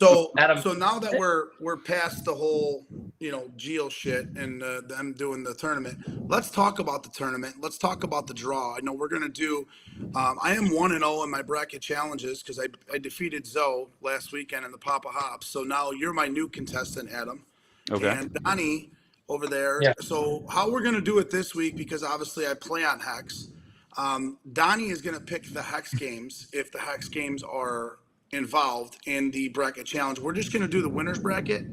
So, Adam, so now that we're past the whole, you know, Geo shit and them doing the tournament, let's talk about the tournament. Let's talk about the draw. I know we're gonna do. I am 1-0 in my bracket challenges because I defeated Zoe last weekend in the Papa Hops. So now you're my new contestant, Adam. Okay. And Donnie over there. Yeah. So how we're gonna do it this week, because obviously I play on Hex. Donnie is gonna pick the Hex games if the Hex games are involved in the bracket challenge. We're just going to do the winners bracket,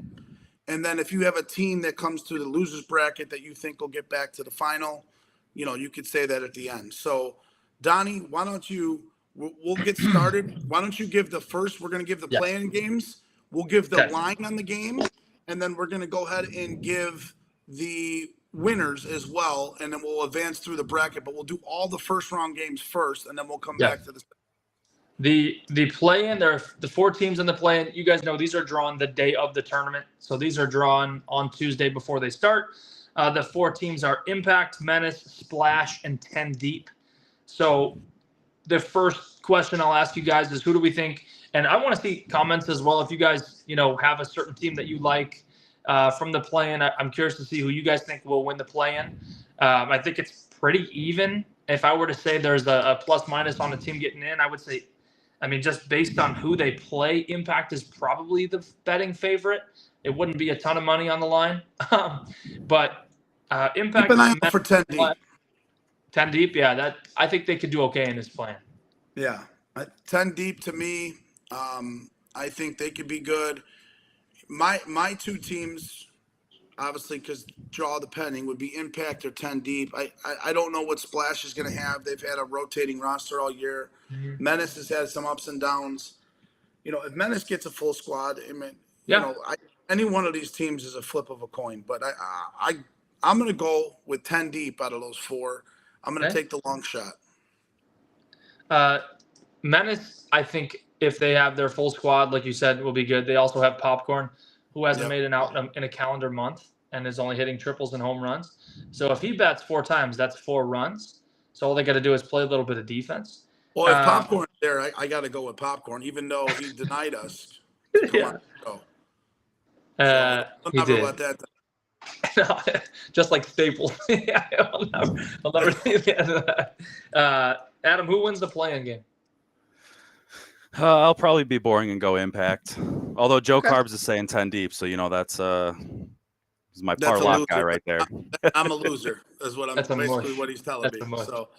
and then if you have a team that comes to the losers bracket that you think will get back to the final, you know, you could say that at the end. So Donnie, why don't you, we'll get started. Why don't you give the first, we're going to give the play-in games, we'll give the line on the game, and then we're going to go ahead and give the winners as well, and then we'll advance through the bracket, but we'll do all the first round games first, and then we'll come back to the play-in. There are the 4 teams in the play-in. You guys know these are drawn the day of the tournament, so these are drawn on Tuesday before they start. The 4 teams are Impact, Menace, Splash, and 10 Deep. So the first question I'll ask you guys is, who do we think? And I want to see comments as well. If you guys, you know, have a certain team that you like from the play-in, I'm curious to see who you guys think will win the play-in. I think it's pretty even. If I were to say there's a plus minus on a team getting in, I would say, I mean, just based on who they play, Impact is probably the betting favorite. It wouldn't be a ton of money on the line. But Impact. Keep an eye out for 10 Deep. 10 Deep, yeah. That I think they could do okay in this plan. Yeah. 10 Deep to me, I think they could be good. My 2 teams, obviously, because draw depending, would be Impact or 10 Deep. I don't know what Splash is going to have. They've had a rotating roster all year. Mm-hmm. Menace has had some ups and downs. You know, if Menace gets a full squad, I mean, you know, any one of these teams is a flip of a coin. But I'm going to go with 10 Deep out of those 4. I'm going to take the long shot. Menace, I think if they have their full squad, like you said, will be good. They also have Popcorn, who hasn't made an out in a calendar month and is only hitting triples and home runs. So if he bats 4 times, that's 4 runs. So all they got to do is play a little bit of defense. Well, if Popcorn's there, I got to go with Popcorn, even though he denied us. He did. Let that no, just like Staples. I'll never see the end of that. Adam, who wins the play-in game? I'll probably be boring and go Impact. Although Joe Carbs is saying 10 Deep, so, you know, that's my parlay guy right there. I'm a loser. Is what I'm basically what he's telling me. So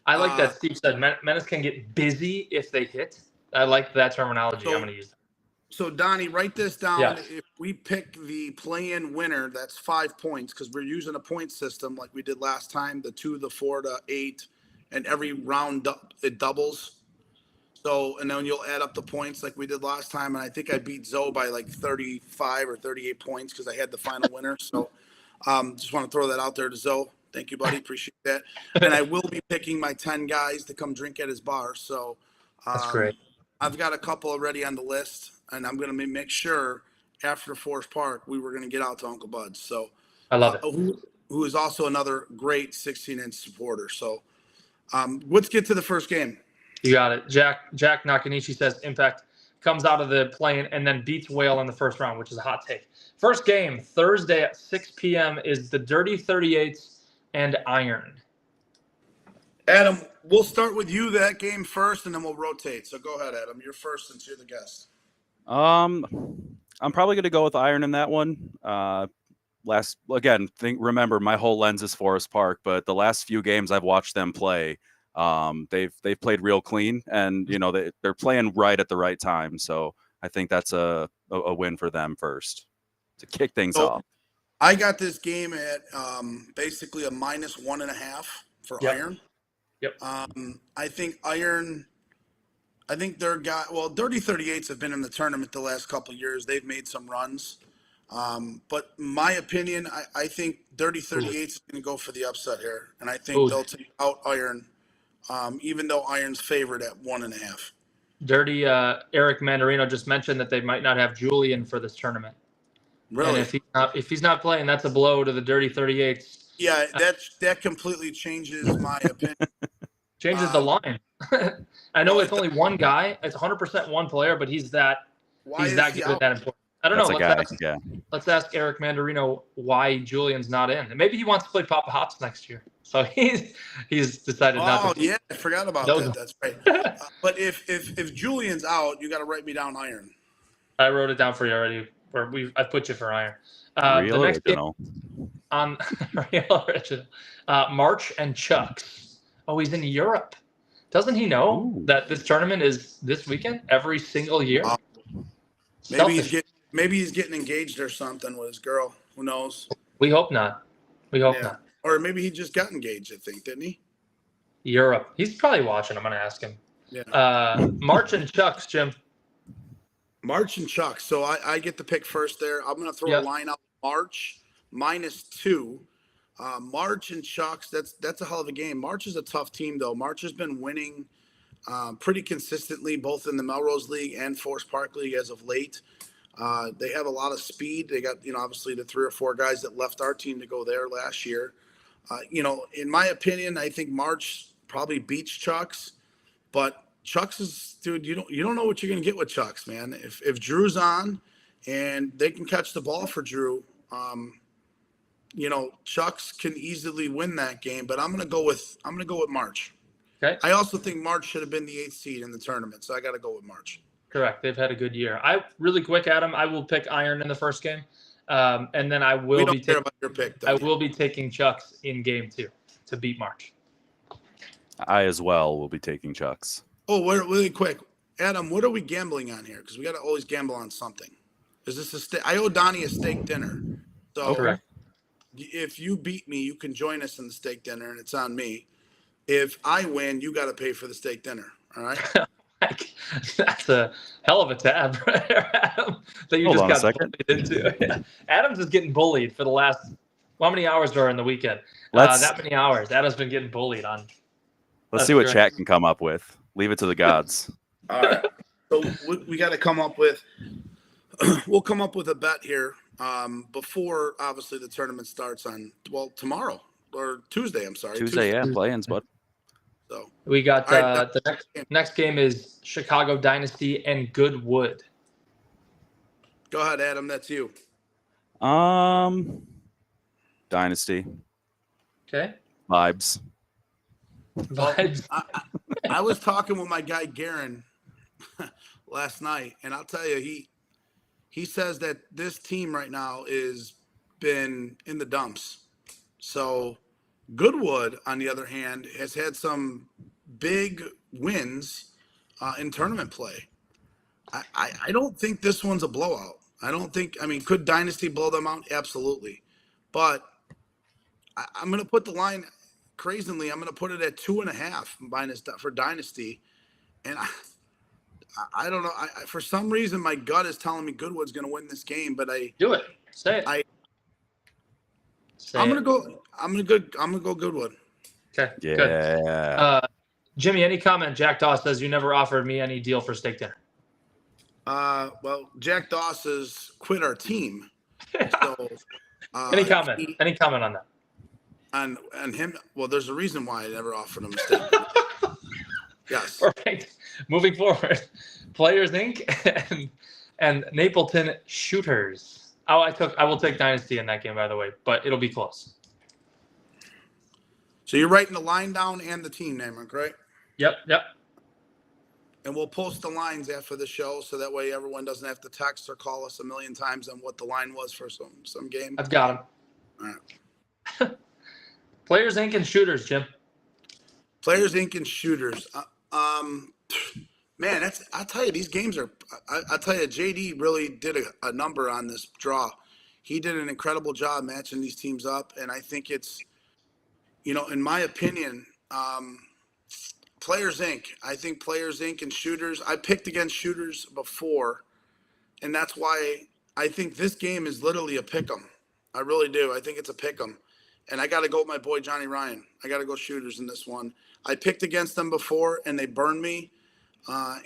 I like that Steve said Menace can get busy if they hit. I like that terminology. I'm going to use that. So Donnie, write this down. Yeah. If we pick the play-in winner, that's 5 points, because we're using a point system like we did last time, the 2, the 4, the 8, and every round it doubles. So, and then you'll add up the points like we did last time. And I think I beat Zoe by like 35 or 38 points because I had the final winner. So just want to throw that out there to Zoe. Thank you, buddy. Appreciate that. And I will be picking my 10 guys to come drink at his bar. So that's great. I've got a couple already on the list, and I'm going to make sure after Forest Park we were going to get out to Uncle Bud's. So I love it. who is also another great 16-inch supporter. So let's get to the first game. You got it. Jack Nakanishi says Impact comes out of the play-in and then beats Whale in the first round, which is a hot take. First game, Thursday at 6 p.m. is the Dirty 38s and Iron. Adam, we'll start with you that game first, and then we'll rotate. So go ahead, Adam. You're first since you're the guest. I'm probably going to go with Iron in that one. Remember my whole lens is Forest Park, but the last few games I've watched them play, they've played real clean, and they're playing right at the right time. So I think that's a win for them first to kick things off. I got this game at basically a -1.5 for Iron. Yep. I think Dirty 38s have been in the tournament the last couple of years. They've made some runs. But in my opinion, I think Dirty 38s is going to go for the upset here. And I think they'll take out Iron, even though Iron's favored at 1.5. Dirty Eric Mandarino just mentioned that they might not have Julian for this tournament. Really? And if he's not playing, that's a blow to the Dirty 38s. Yeah, that completely changes my opinion. Changes the line. I know it's only one guy. It's 100% one player, but he's that good at that important. I don't know. Let's ask Eric Mandarino why Julian's not in. And maybe he wants to play Papa Hops next year. So he's decided not to. Oh, yeah. I forgot about that. That's right. But if Julian's out, you got to write me down Iron. I wrote it down for you already. I put you for Iron. Real the next original. Game on Real Original. March and Chucks. Oh, he's in Europe. Doesn't he know that this tournament is this weekend every single year? Maybe he's getting engaged or something with his girl. Who knows? We hope not. Not. Or maybe he just got engaged, I think, didn't he? Europe. He's probably watching. I'm going to ask him. Yeah. March and Chucks, Jim. March and Chucks. So I get the pick first there. I'm going to throw a line out. March -2. March and Chucks, that's a hell of a game. March is a tough team, though. March has been winning pretty consistently, both in the Melrose League and Forest Park League as of late. They have a lot of speed. They got, obviously the 3 or 4 guys that left our team to go there last year. In my opinion, I think March probably beats Chucks, but Chucks is, dude, you don't know what you're going to get with Chucks, man. If Drew's on and they can catch the ball for Drew, Chucks can easily win that game, but I'm going to go with March. Okay. I also think March should have been the 8th seed in the tournament, so I got to go with March. Correct. They've had a good year. Really quick, Adam, I will pick Iron in the first game. And then I will be taking Chucks in game 2 to beat March. I as well will be taking Chucks. Oh, really quick. Adam, what are we gambling on here? Because we got to always gamble on something. Is this I owe Donnie a steak dinner. So correct. If you beat me, you can join us in the steak dinner, and it's on me. If I win, you got to pay for the steak dinner. All right? That's a hell of a tab, Adam, that you Hold just on got a second. bullied into. Adam's is getting bullied for the last how many hours during the weekend? That many hours. Adam's been getting bullied on. Let's see what chat can come up with. Leave it to the gods. All right. So we got to come up with. We'll come up with a bet here before obviously the tournament starts on tomorrow or Tuesday. I'm sorry. Tuesday, yeah, play-ins, bud. So we got the next game is Chicago Dynasty and Goodwood. Go ahead, Adam. That's you. Dynasty. Okay. Vibes. I was talking with my guy Garen last night, and I'll tell you, he says that this team right now is been in the dumps. So Goodwood, on the other hand, has had some big wins in tournament play. I don't think this one's a blowout. Could Dynasty blow them out? Absolutely. But I'm going to put the line, crazily, I'm going to put it at 2.5 for Dynasty. And I don't know. For some reason, my gut is telling me Goodwood's going to win this game, but do it. Say it. I'm gonna go Goodwood. Okay. Yeah. Good. Jimmy, any comment? Jack Doss says you never offered me any deal for steak dinner. Well, Jack Doss has quit our team. So, any comment on that? on him. Well, there's a reason why I never offered him a statement. Yes. Perfect. Moving forward, Players Inc. and Napleton Shooters. Oh, I will take Dynasty in that game, by the way, but it'll be close. So you're writing the line down and the team name, right? Yep. And we'll post the lines after the show, so that way everyone doesn't have to text or call us a million times on what the line was for some game. I've got them. All right. Players Inc. and Shooters, Jim. Players Inc. and Shooters. Man, I'll tell you, these games are. I'll tell you, JD really did a number on this draw. He did an incredible job matching these teams up, and I think it's, in my opinion, Players Inc. I think Players Inc. and Shooters. I picked against Shooters before, and that's why I think this game is literally a pick 'em. I really do. I think it's a pick 'em, and I got to go with my boy Johnny Ryan. I got to go Shooters in this one. I picked against them before, and they burned me,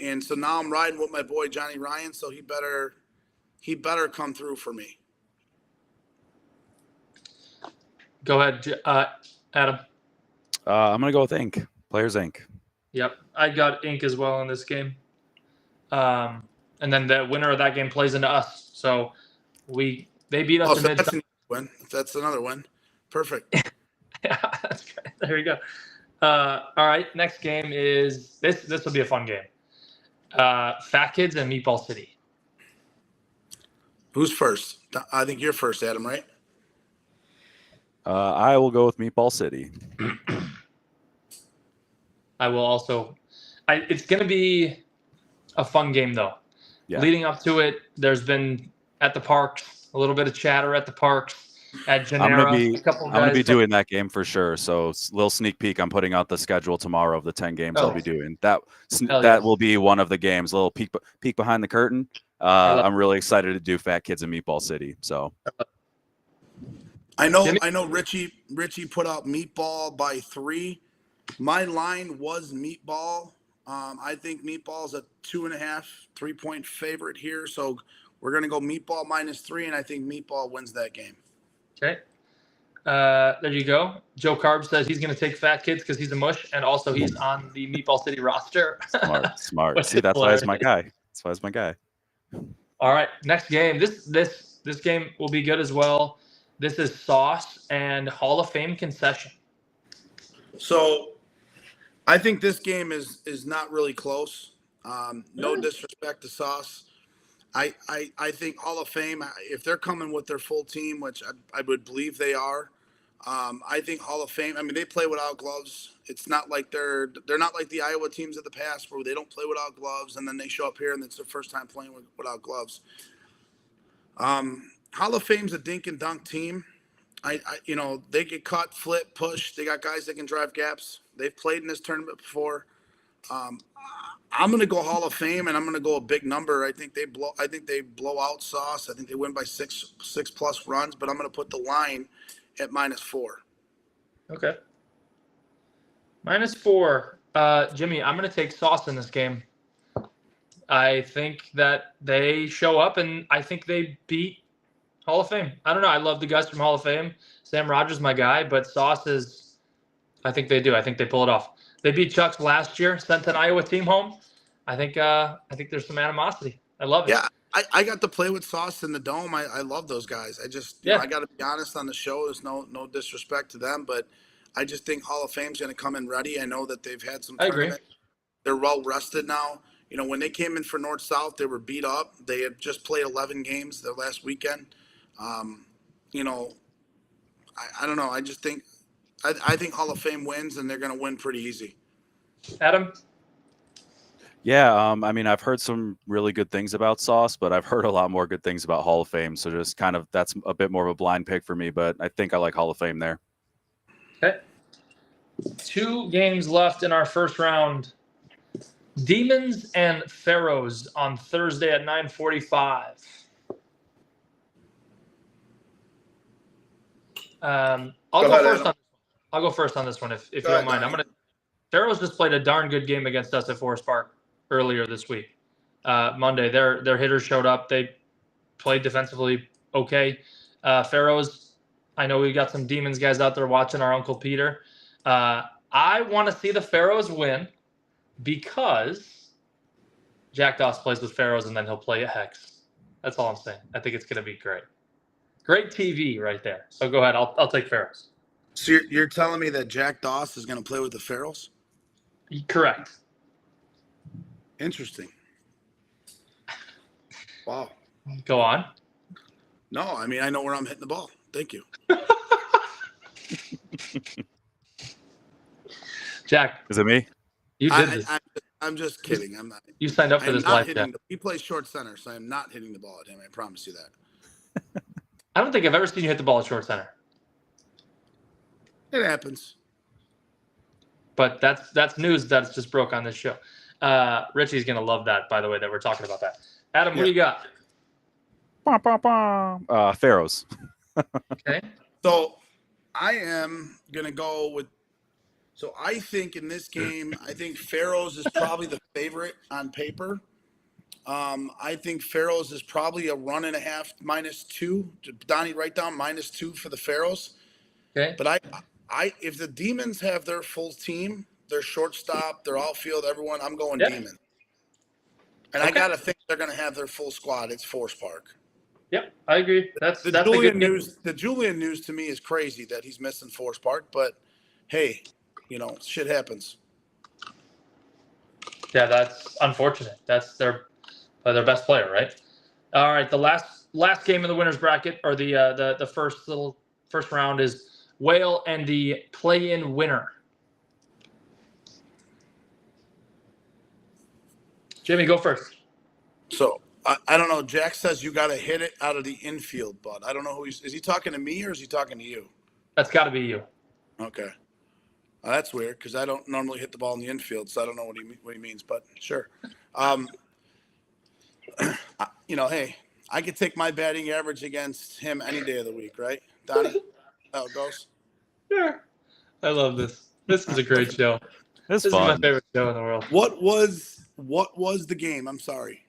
and so now I'm riding with my boy Johnny Ryan. So he better come through for me. Go ahead, Adam. I'm gonna go with Inc. Players Inc. Yep, I got Inc. as well in this game. And then the winner of that game plays into us. So they beat us in that's another win. That's another win. Perfect. Yeah, that's great. There you go. All right, next game is this. This will be a fun game. Fat Kids and Meatball City. Who's first? I think you're first, Adam, right? I will go with Meatball City. I will also. It's going to be a fun game, though. Yeah. Leading up to it, there's been at the parks a little bit of chatter at the parks. At Genera, I'm gonna be doing that game for sure. So little sneak peek. I'm putting out the schedule tomorrow of the 10 games I'll be doing. That will be one of the games. A little peek behind the curtain. I'm really excited to do Fat Kids in Meatball City. So I know Richie put out Meatball by 3. My line was Meatball. I think Meatball's a 2.5, 3-point favorite here. So we're gonna go Meatball -3, and I think Meatball wins that game. Okay. There you go. Joe Carb says he's going to take Fat Kids because he's a mush, and also he's on the Meatball City roster. Smart. See, that's why he's my guy. All right, next game. This game will be good as well. This is Sauce and Hall of Fame concession. So, I think this game is not really close. No disrespect to Sauce. I think Hall of Fame, if they're coming with their full team, which I would believe they are, I think Hall of Fame, I mean, they play without gloves. It's not like they're not like the Iowa teams of the past where they don't play without gloves and then they show up here and it's their first time playing without gloves. Hall of Fame's a dink and dunk team. They get cut, flip, push. They got guys that can drive gaps. They've played in this tournament before. I'm going to go Hall of Fame, and I'm going to go a big number. I think they blow out Sauce. I think they win by six plus runs, but I'm going to put the line at -4. Okay. -4. Jimmy, I'm going to take Sauce in this game. I think that they show up, and I think they beat Hall of Fame. I don't know. I love the guys from Hall of Fame. Sam Rogers, my guy, but Sauce is – I think they do. I think they pull it off. They beat Chucks last year, sent an Iowa team home. I think there's some animosity. I love it. Yeah, I got to play with Sauce in the Dome. I love those guys. I just I got to be honest on the show. There's no disrespect to them, but I just think Hall of Fame's going to come in ready. I know that they've had some tournament. They're well rested now. When they came in for North-South, they were beat up. They had just played 11 games their last weekend. I don't know. I just think I think Hall of Fame wins, and they're going to win pretty easy. Adam? Yeah, I mean, I've heard some really good things about Sauce, but I've heard a lot more good things about Hall of Fame. So just kind of that's a bit more of a blind pick for me, but I think I like Hall of Fame there. Okay. 2 games left in our first round. Demons and Pharaohs on Thursday at 9:45. I'll go first on this one if you don't mind. Pharaohs just played a darn good game against us at Forest Park earlier this week. Monday, their hitters showed up. They played defensively okay. Pharaohs, I know we got some Demons guys out there watching our Uncle Peter. I want to see the Pharaohs win because Jack Doss plays with Pharaohs and then he'll play a Hex. That's all I'm saying. I think it's going to be great. Great TV right there. So go ahead. I'll take Pharaohs. So you're telling me that Jack Doss is going to play with the Pharaohs? Correct. Interesting. Wow. Go on. No, I mean, I know where I'm hitting the ball. Thank you. Jack. Is it me? You did this. I'm just kidding. I'm not. You signed up for this live chat. He plays short center, so I'm not hitting the ball at him. I promise you that. I don't think I've ever seen you hit the ball at short center. It happens. But that's news that's just broke on this show. Richie's going to love that, by the way, that we're talking about that. Adam, what do you got? Pharaohs. Okay. So I am going to go with – so I think in this game, I think Pharaohs is probably the favorite on paper. I think Pharaohs is probably a 1.5 -2. Donnie, write down -2 for the Pharaohs. Okay. But if the Demons have their full team, their shortstop, their outfield, everyone, I'm going Demon. And I got to think they're going to have their full squad. It's Forest Park. Yep, I agree. That's Julian news. The Julian news to me is crazy that he's missing Forest Park, but hey, shit happens. Yeah, that's unfortunate. That's their best player, right? All right, the last game of the winners bracket, or the first round, is Whale and the play-in winner. Jimmy, go first. So I don't know. Jack says you got to hit it out of the infield, but I don't know who is he talking to me or is he talking to you? That's got to be you. Okay. That's weird because I don't normally hit the ball in the infield, so I don't know what he means, but sure. Hey, I could take my batting average against him any day of the week, right, Donnie? How it goes? Sure. I love this. This is a great show. This is my favorite show in the world. What was the game? I'm sorry.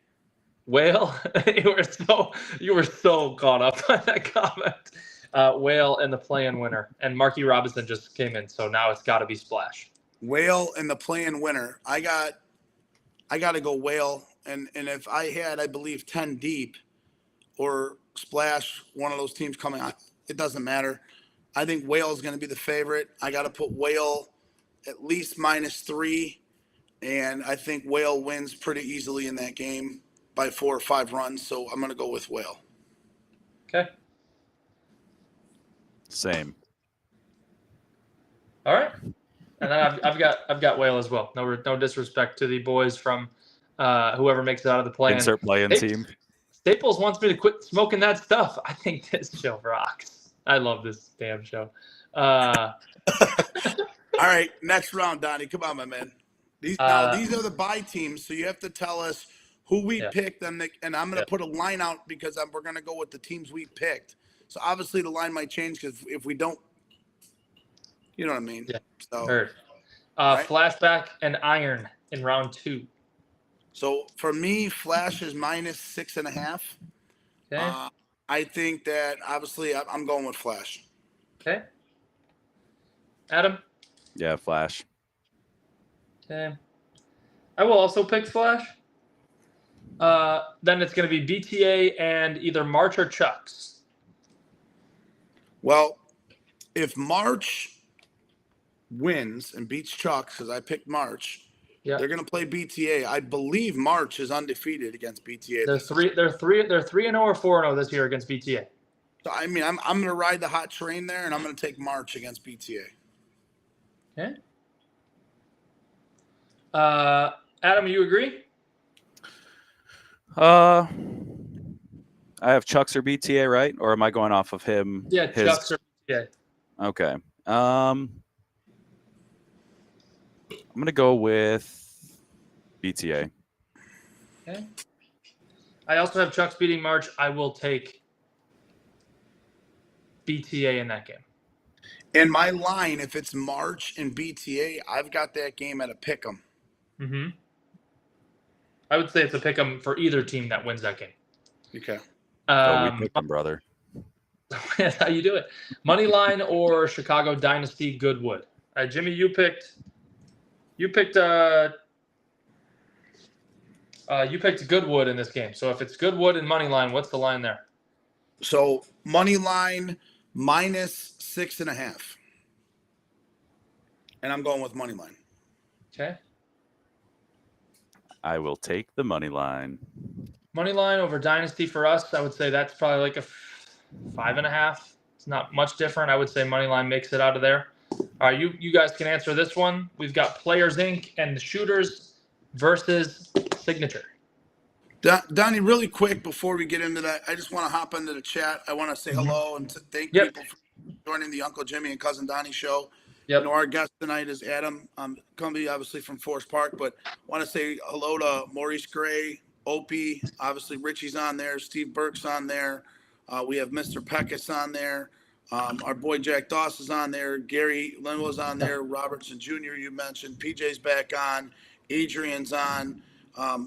Whale, you were so caught up on that comment. Whale and the play-in winner, and Marky Robinson just came in, so now it's got to be Splash. Whale and the play-in winner. I got to go Whale, and if I had, I believe 10 deep, or Splash, one of those teams coming on, it doesn't matter. I think Whale is going to be the favorite. I got to put Whale at least -3, and I think Whale wins pretty easily in that game by 4 or 5 runs. So I'm going to go with Whale. Okay. Same. All right. And then I've got Whale as well. No disrespect to the boys from whoever makes it out of the play-in. Insert play-in team. Staples wants me to quit smoking that stuff. I think this show rocks. I love this damn show. All right, next round, Donnie. Come on, my man. These are the bye teams, so you have to tell us who we picked, and I'm going to put a line out because we're going to go with the teams we picked. So obviously the line might change because if we don't, you know what I mean. Yeah. So, heard. Right? Flashback and Iron in round 2. So for me, Flash is -6.5. Okay. I think that obviously I'm going with Flash. Okay. Adam? Yeah, Flash. Okay. I will also pick Flash. Then it's going to be BTA and either March or Chucks. Well, if March wins and beats Chucks, because I picked March, they're going to play BTA. I believe March is undefeated against BTA. They're 3-0 or 4-0 this year against BTA. So I mean, I'm going to ride the hot train there, and I'm going to take March against BTA. Okay. Adam, you agree? I have Chucks or BTA, right? Or am I going off of him? Yeah, Chucks or BTA. Okay. I'm going to go with BTA. Okay. I also have Chucks beating March. I will take BTA in that game. And my line, if it's March and BTA, I've got that game at a pick'em. Mm-hmm. I would say it's a pick'em for either team that wins that game. Okay. We pick them, brother. That's how you do it. Money line or Chicago Dynasty Goodwood. All right, Jimmy, you picked Goodwood in this game. So if it's Goodwood and money line, what's the line there? So money line minus 6.5. And I'm going with money line. Okay. I will take the money line. Money line over Dynasty for us, I would say that's probably like a 5.5. It's not much different. I would say money line makes it out of there. All right, you guys can answer this one. We've got Players Inc. and the Shooters versus Signature. Donnie, really quick before we get into that, I just want to hop into the chat. I want to say hello and thank people for joining the Uncle Jimmy and Cousin Donnie show. Yep. Our guest tonight is Adam Cumbee, obviously from Forest Park, but want to say hello to Maurice Gray, Opie, obviously Richie's on there, Steve Burke's on there. We have Mr. Peckus on there. Our boy Jack Doss is on there. Gary Linwell's on there. Robertson Jr. you mentioned. PJ's back on. Adrian's on.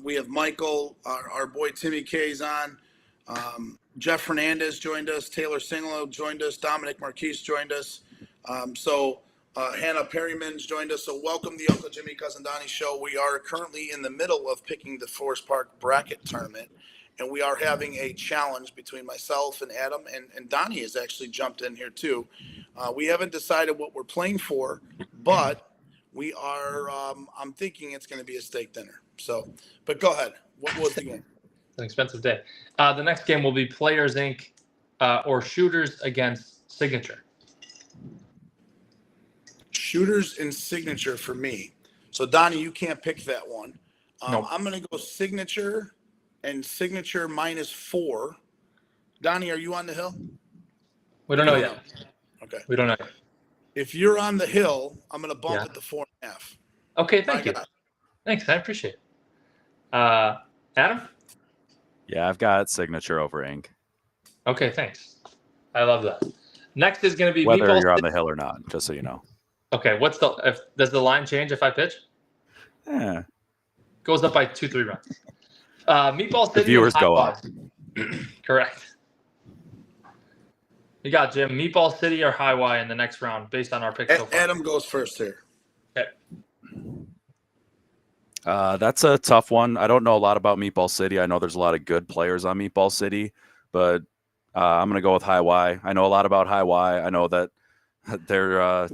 We have Michael. Our boy Timmy K's on. Jeff Hernandez joined us. Taylor Singlo joined us. Dominic Marquise joined us. Hannah Perryman's joined us. So welcome the Uncle Jimmy Cousin Donnie show. We are currently in the middle of picking the Forest Park bracket tournament. And we are having a challenge between myself and Adam, and Donnie has actually jumped in here too. We haven't decided what we're playing for, but we are, I'm thinking it's going to be a steak dinner. So, but go ahead. What was the game? It's an expensive day. The next game will be Players Inc. Or Shooters against Signature. Shooters and Signature for me. So Donnie, you can't pick that one. Nope. I'm going to go Signature and Signature -4. Donnie, are you on the hill? We don't know yet. Okay. We don't know. If you're on the hill, I'm going to bump it to 4.5. Okay, thank you. Thanks, I appreciate it. Adam? Yeah, I've got Signature over Ink. Okay, thanks. I love that. Next is going to be whether Meatball you're on City. the hill or not, just so you know. Okay, does the line change if I pitch? Yeah. Goes up by 2-3 runs. Meatball City. The viewers go up. Correct. You got Jim. Meatball City or High Y in the next round, based on our picks so far. Adam goes first here. Okay. That's a tough one. I don't know a lot about Meatball City. I know there's a lot of good players on Meatball City, but I'm going to go with High Y. I know a lot about High Y. I know that they're a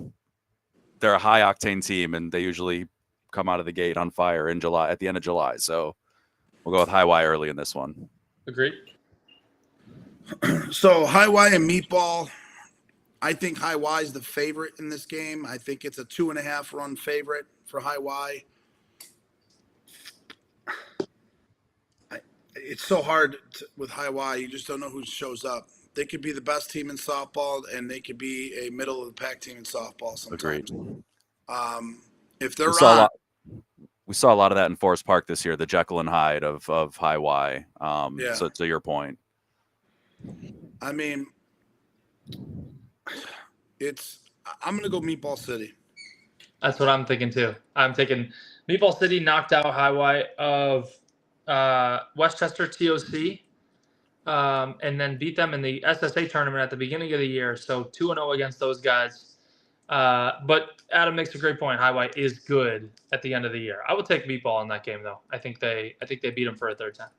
high octane team, and they usually come out of the gate on fire in July, at the end of July. So we'll go with High Y early in this one. Agreed. So High Y and Meatball, I think High Y is the favorite in this game. I think it's a 2.5 run favorite for High Y. It's so hard with High Y. You just don't know who shows up. They could be the best team in softball, and they could be a middle of the pack team in softball sometimes. Agreed. If they're we saw a lot of that in Forest Park this year, the Jekyll and Hyde of High Y. So to your point. I mean, I'm going to go Meatball City. That's what I'm thinking too. I'm thinking Meatball City knocked out High Y of Westchester TOC, and then beat them in the SSA tournament at the beginning of the year. So 2-0 against those guys. But Adam makes a great point. High Y is good at the end of the year. I would take Meatball in that game though. I think they beat them for a third time.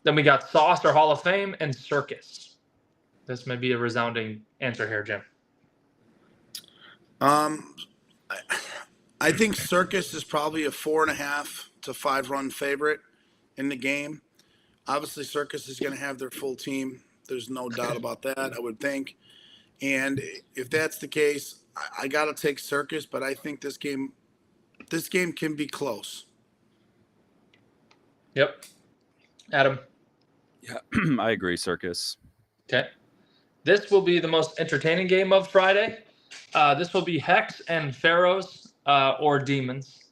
Then we got Sauce or Hall of Fame and Circus. This may be a resounding answer here, Jim. I think Circus is probably a 4.5 to 5 run favorite in the game. Obviously, Circus is going to have their full team. There's no doubt about that, I would think. And if that's the case, I got to take Circus, but I think this game can be close. Yep. Adam. Yeah, I agree, Circus. Okay. This will be the most entertaining game of Friday. This will be Hex and Pharaohs or Demons.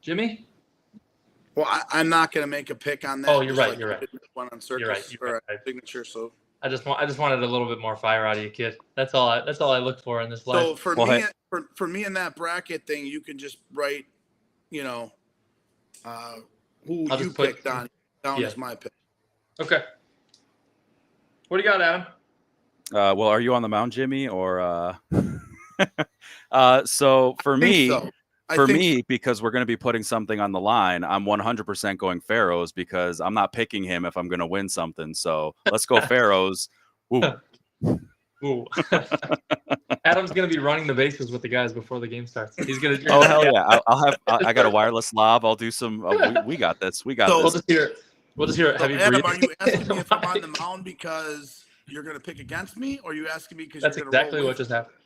Jimmy? Well, I'm not going to make a pick on that. Oh, you're right. You're right. One on Circus or Signature. So I just wanted a little bit more fire out of you, kid. That's all I look for in this life. So for me in that bracket thing, you can just write, who you picked on down as my pick. Okay. What do you got, Adam? Well, are you on the mound, Jimmy, or? So for I think me, so. I think so. because we're going to be putting something on the line, I'm 100% going Pharaohs because I'm not picking him if I'm going to win something. So let's go Pharaohs. Ooh. Ooh. Adam's gonna be running the bases with the guys before the game starts. He's gonna. Oh hell yeah! I got a wireless lob. I'll do some. We got this. We got So- We'll this. just hear. We'll just hear it. So, Heavy Adam, breathing. are you asking me if I'm on the mound because you're going to pick against me, or are you asking me because That's you're going to exactly roll what with just happened.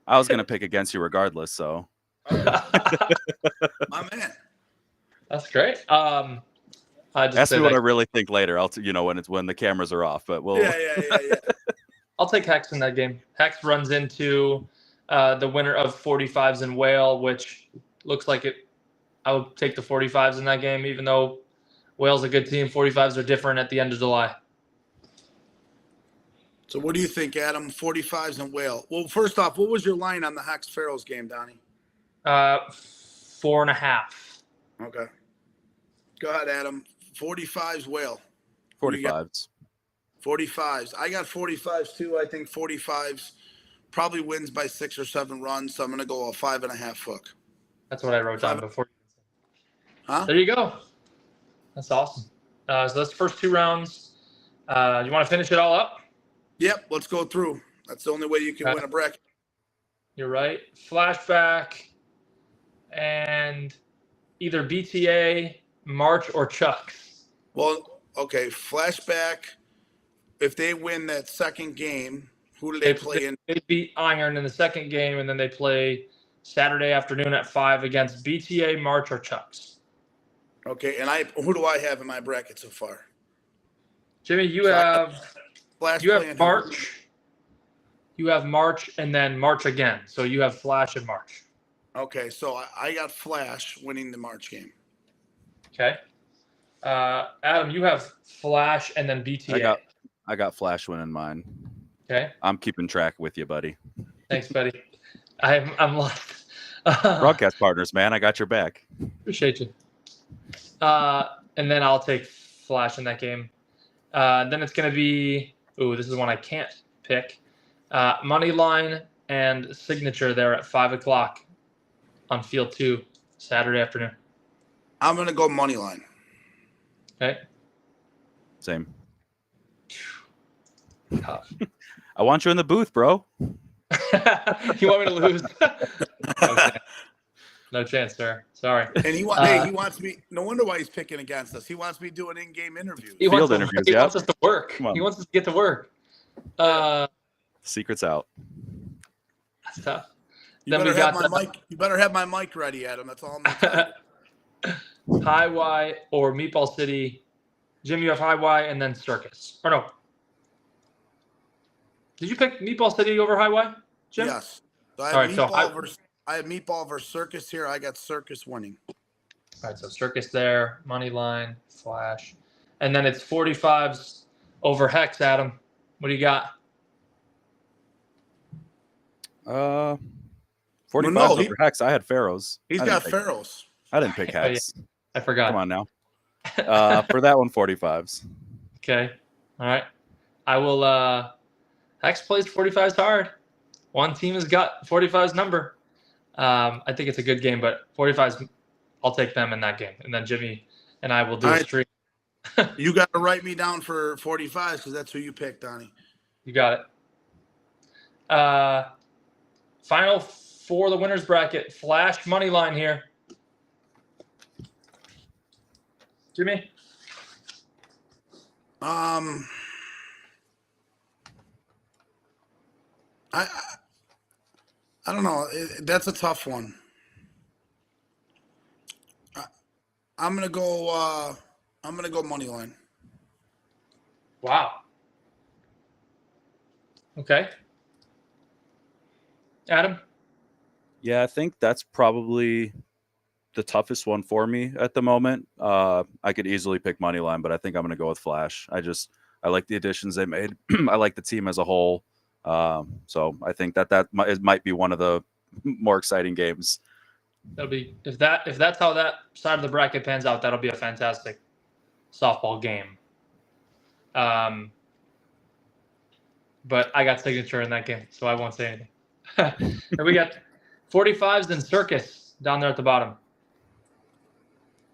I was going to pick against you regardless. So me? My man. That's great. I just ask say me what that I really think later. When the cameras are off. But we'll. Yeah. I'll take Hex in that game. Hex runs into the winner of 45s in Whale, which looks like it. I would take the 45s in that game, even though Whale's a good team. 45s are different at the end of July. So what do you think, Adam? 45s and Whale. Well, first off, what was your line on the Hex Pharaohs game, Donnie? 4.5. Okay. Go ahead, Adam. 45s Whale. Who you got? 45s. 45s. I got 45s too. I think 45s probably wins by 6 or 7 runs. So I'm going to go a 5.5 hook. That's what I wrote down before. Huh? There you go. That's awesome. So that's the first 2 rounds. You want to finish it all up? Yep. Let's go through. That's the only way you can win a bracket. You're right. Flashback and either BTA, March, or Chucks. Well, okay. Flashback. If they win that second game, who do they play in? They beat Iron in the second game, and then they play Saturday afternoon at 5 against BTA, March, or Chucks. Okay. And who do I have in my bracket so far? Jimmy, you So have Flash you playing have who? March. You have March and then March again. So you have Flash and March. Okay, so I got Flash winning the March game. Okay. Adam, you have Flash and then BTA. I got Flash winning mine. Okay. I'm keeping track with you, buddy. Thanks, buddy. I'm lost. Broadcast partners, man. I got your back. Appreciate you. And then I'll take Flash in that game. Then it's going to be, this is one I can't pick. Money line and signature there at 5 o'clock on field 2, Saturday afternoon. I'm going to go money line. Okay. Same. Tough. I want you in the booth, bro. You want me to lose? Okay. No chance, sir. Sorry. And he wants me. No wonder why he's picking against us. He wants me to do an in-game interview. He Field wants interviews, He yeah. wants us to work. Come on. He wants us to get to work. Secret's out. That's tough. You Then better we have got my mic. You better have my mic ready, Adam. That's all I'm going to tell you. High Y or Meatball City. Jim, you have High Y and then Circus. Or no. Did you pick Meatball City over High Y, Jim? Yes. So I All have right, so I have Meatball versus Circus here. I got Circus winning. All right, so Circus there, money line, Flash. And then it's 45s over Hex, Adam. What do you got? 45 no, over Hex. I had Pharaohs. He's got Pharaohs. I didn't pick Oh, yeah. Hex. I forgot. Come on now. For that one, 45s. Okay. All right. I will Hex plays 45s hard. One team has got 45's number. I think it's a good game, but 45s, I'll take them in that game. And then Jimmy and I will do a stream. You got to write me down for 45s because that's who you picked, Donnie. You got it. Final for the winners bracket. Flash money line here. Jimmy? I don't know. That's a tough one. I'm gonna go money line. Wow. Okay. Adam? Yeah, I think that's probably the toughest one for me at the moment. I could easily pick Moneyline, but I think I'm going to go with Flash. I like the additions they made. I like the team as a whole. So I think that might be one of the more exciting games. That'll be if that's how that side of the bracket pans out, that'll be a fantastic softball game. but I got signature in that game, so I won't say anything. And we got 45s and Circus down there at the bottom.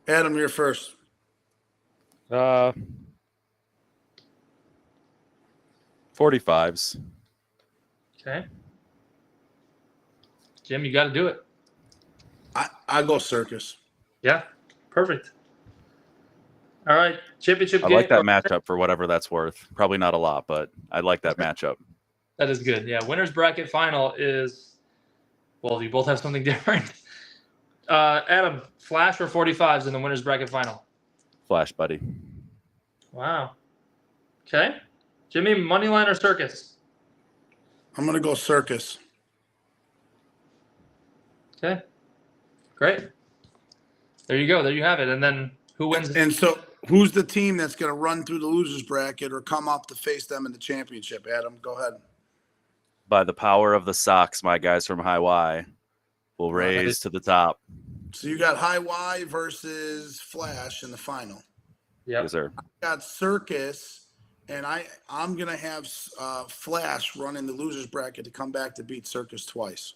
Adam, you're first. 45s. Okay. Jim, you got to do it. I go Circus. Yeah, perfect. All right, championship I game. like that matchup for whatever that's worth. Probably not a lot, but I like that matchup. That is good. Yeah, winner's bracket final is, well, you both have something different. Adam, Flash or 45s in the winner's bracket final? Flash, buddy. Wow. Okay. Jimmy, Moneyline or Circus? I'm going to go Circus. Okay. Great. There you go. There you have it. And then who wins? And so who's the team that's going to run through the losers bracket or come up to face them in the championship? Adam, go ahead. By the power of the Sox, my guys from High Y will raise to the top. So you got High Y versus Flash in the final. Yeah. Yes, sir. I got Circus, and I'm going to have Flash run in the losers bracket to come back to beat Circus twice.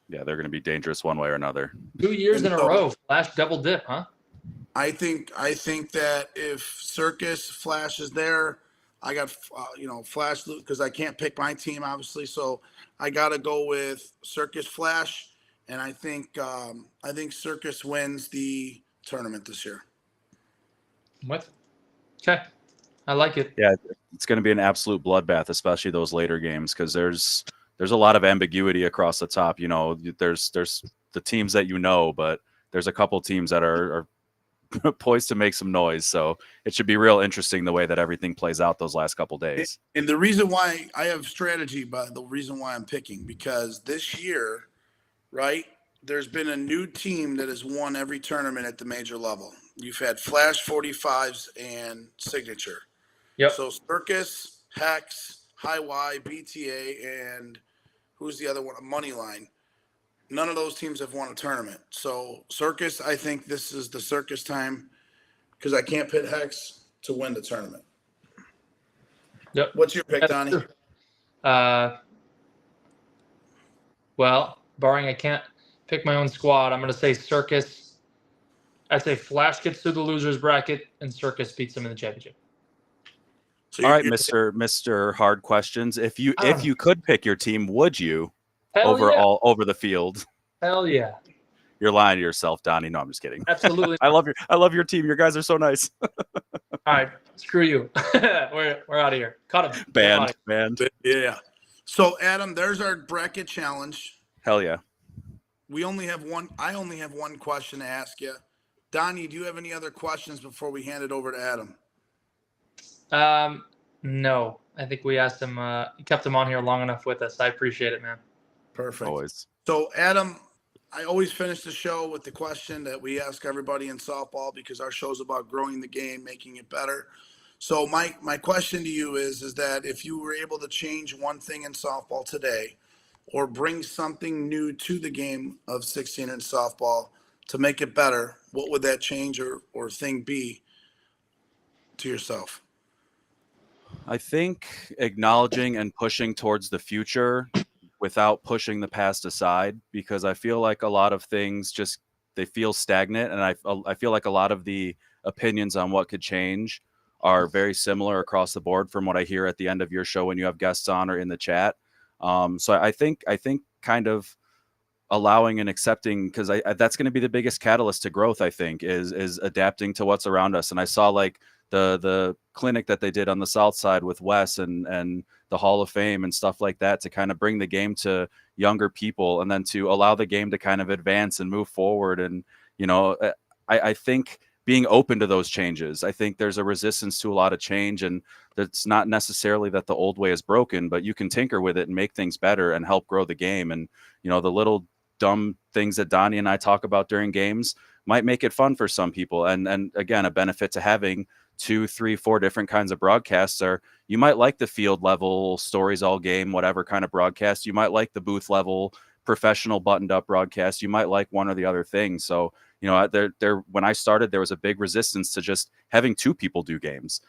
Yeah, they're going to be dangerous one way or another. 2 years in a row, Flash double dip, huh? I think that if Circus Flash is there, I got Flash because I can't pick my team obviously, so I got to go with Circus Flash, and I think Circus wins the tournament this year. What? Okay, I like it. Yeah, it's going to be an absolute bloodbath, especially those later games, because there's a lot of ambiguity across the top. You know, there's the teams that but there's a couple teams that are poised to make some noise. So it should be real interesting the way that everything plays out those last couple days. And the reason why I have strategy, but the reason why I'm picking, because this year, right, there's been a new team that has won every tournament at the major level. You've had Flash, 45s, and Signature. Yep. So Circus, Hex, High Y, BTA, and who's the other one? Moneyline. None of those teams have won a tournament. So Circus, I think this is the Circus time because I can't pit Hex to win the tournament. Yep. What's your pick, Donnie? Well, barring I can't pick my own squad, I'm going to say Circus. I'd say Flash gets through the losers bracket and Circus beats them in the championship. So all right, Mr. Hard Questions. If you could pick your team, would you over the field? Hell yeah. You're lying to yourself, Donnie. No, I'm just kidding. Absolutely. I love your team. You guys are so nice. All right, screw you. We're out of here. Cut him. Banned. Yeah. So Adam, there's our bracket challenge. Hell yeah. I only have one question to ask you. Donnie, do you have any other questions before we hand it over to Adam? No. I think we asked him, kept him on here long enough with us. I appreciate it, man. Perfect. Always. So Adam, I always finish the show with the question that we ask everybody in softball because our show's about growing the game, making it better. So my question to you is that if you were able to change one thing in softball today or bring something new to the game of 16-inch softball to make it better, what would that change or thing be to yourself? I think acknowledging and pushing towards the future without pushing the past aside, because I feel like a lot of things they feel stagnant. And I feel like a lot of the opinions on what could change are very similar across the board from what I hear at the end of your show when you have guests on or in the chat. So I think kind of allowing and accepting, because that's going to be the biggest catalyst to growth, I think, is adapting to what's around us. And I saw like the clinic that they did on the South Side with Wes and the Hall of Fame and stuff like that to kind of bring the game to younger people and then to allow the game to kind of advance and move forward. And, you know, I think being open to those changes, I think there's a resistance to a lot of change, and it's not necessarily that the old way is broken, but you can tinker with it and make things better and help grow the game. And, you know, the little dumb things that Donnie and I talk about during games might make it fun for some people. And again, a benefit to having 2, 3, 4 different kinds of broadcasts are you might like the field level stories all game, whatever kind of broadcast. You might like the booth level professional buttoned up broadcast. You might like one or the other thing. So, you know, when I started, there was a big resistance to just having 2 people do games.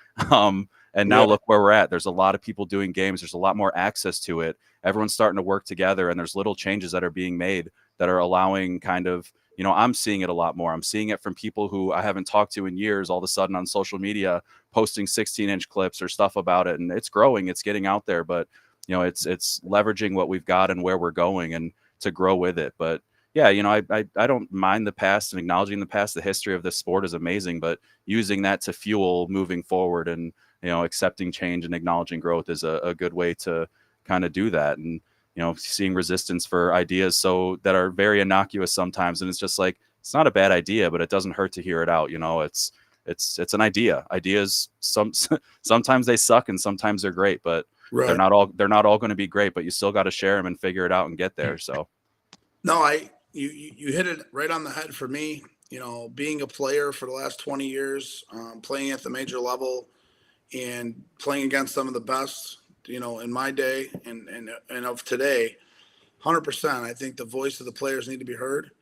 And now look where we're at. There's a lot of people doing games. There's a lot more access to it. Everyone's starting to work together, and there's little changes that are being made that are allowing kind of, I'm seeing it a lot more. I'm seeing it from people who I haven't talked to in years, all of a sudden on social media, posting 16-inch clips or stuff about it. And it's growing, it's getting out there, but it's leveraging what we've got and where we're going and to grow with it. But yeah, I don't mind the past and acknowledging the past. The history of this sport is amazing, but using that to fuel moving forward and, accepting change and acknowledging growth is a good way to kind of do that. And, seeing resistance for ideas that are very innocuous sometimes. And it's just like, it's not a bad idea, but it doesn't hurt to hear it out. It's an idea. Ideas, sometimes they suck and sometimes they're great, but they're not all going to be great, but you still got to share them and figure it out and get there. So no, you hit it right on the head for me. Being a player for the last 20 years, playing at the major level and playing against some of the best, in my day and of today, 100%. I think the voice of the players need to be heard.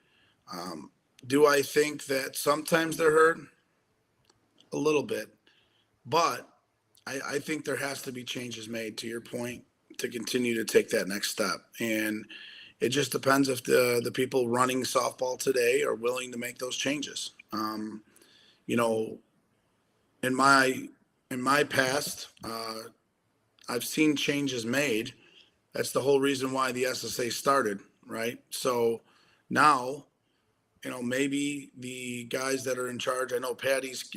Do I think that sometimes they're heard? A little bit, but I think there has to be changes made, to your point, to continue to take that next step. And it just depends if the people running softball today are willing to make those changes. In my past, I've seen changes made. That's the whole reason why the SSA started, right? So now, maybe the guys that are in charge, I know Patty's,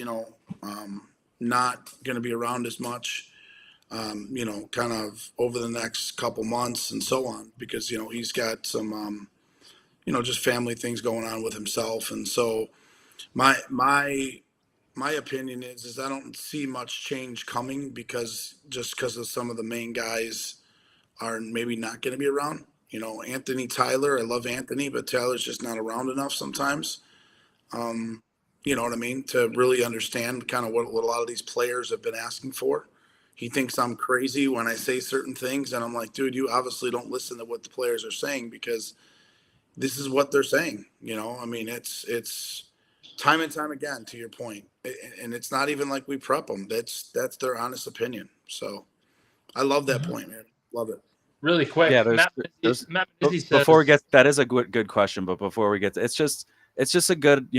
not going to be around as much, kind of over the next couple months and so on, because, he's got some, just family things going on with himself. And so my opinion is I don't see much change coming because of some of the main guys are maybe not going to be around. Anthony Tyler, I love Anthony, but Tyler's just not around enough sometimes. You know what I mean? To really understand kind of what a lot of these players have been asking for. He thinks I'm crazy when I say certain things. And I'm like, dude, you obviously don't listen to what the players are saying because this is what they're saying. I mean, it's time and time again, to your point. And it's not even like we prep them. That's their honest opinion. So I love that point, man. Love it. Really quick. Yeah, Matt Bizzi says, before we get, that is a good question, but before we get to, it's just a good,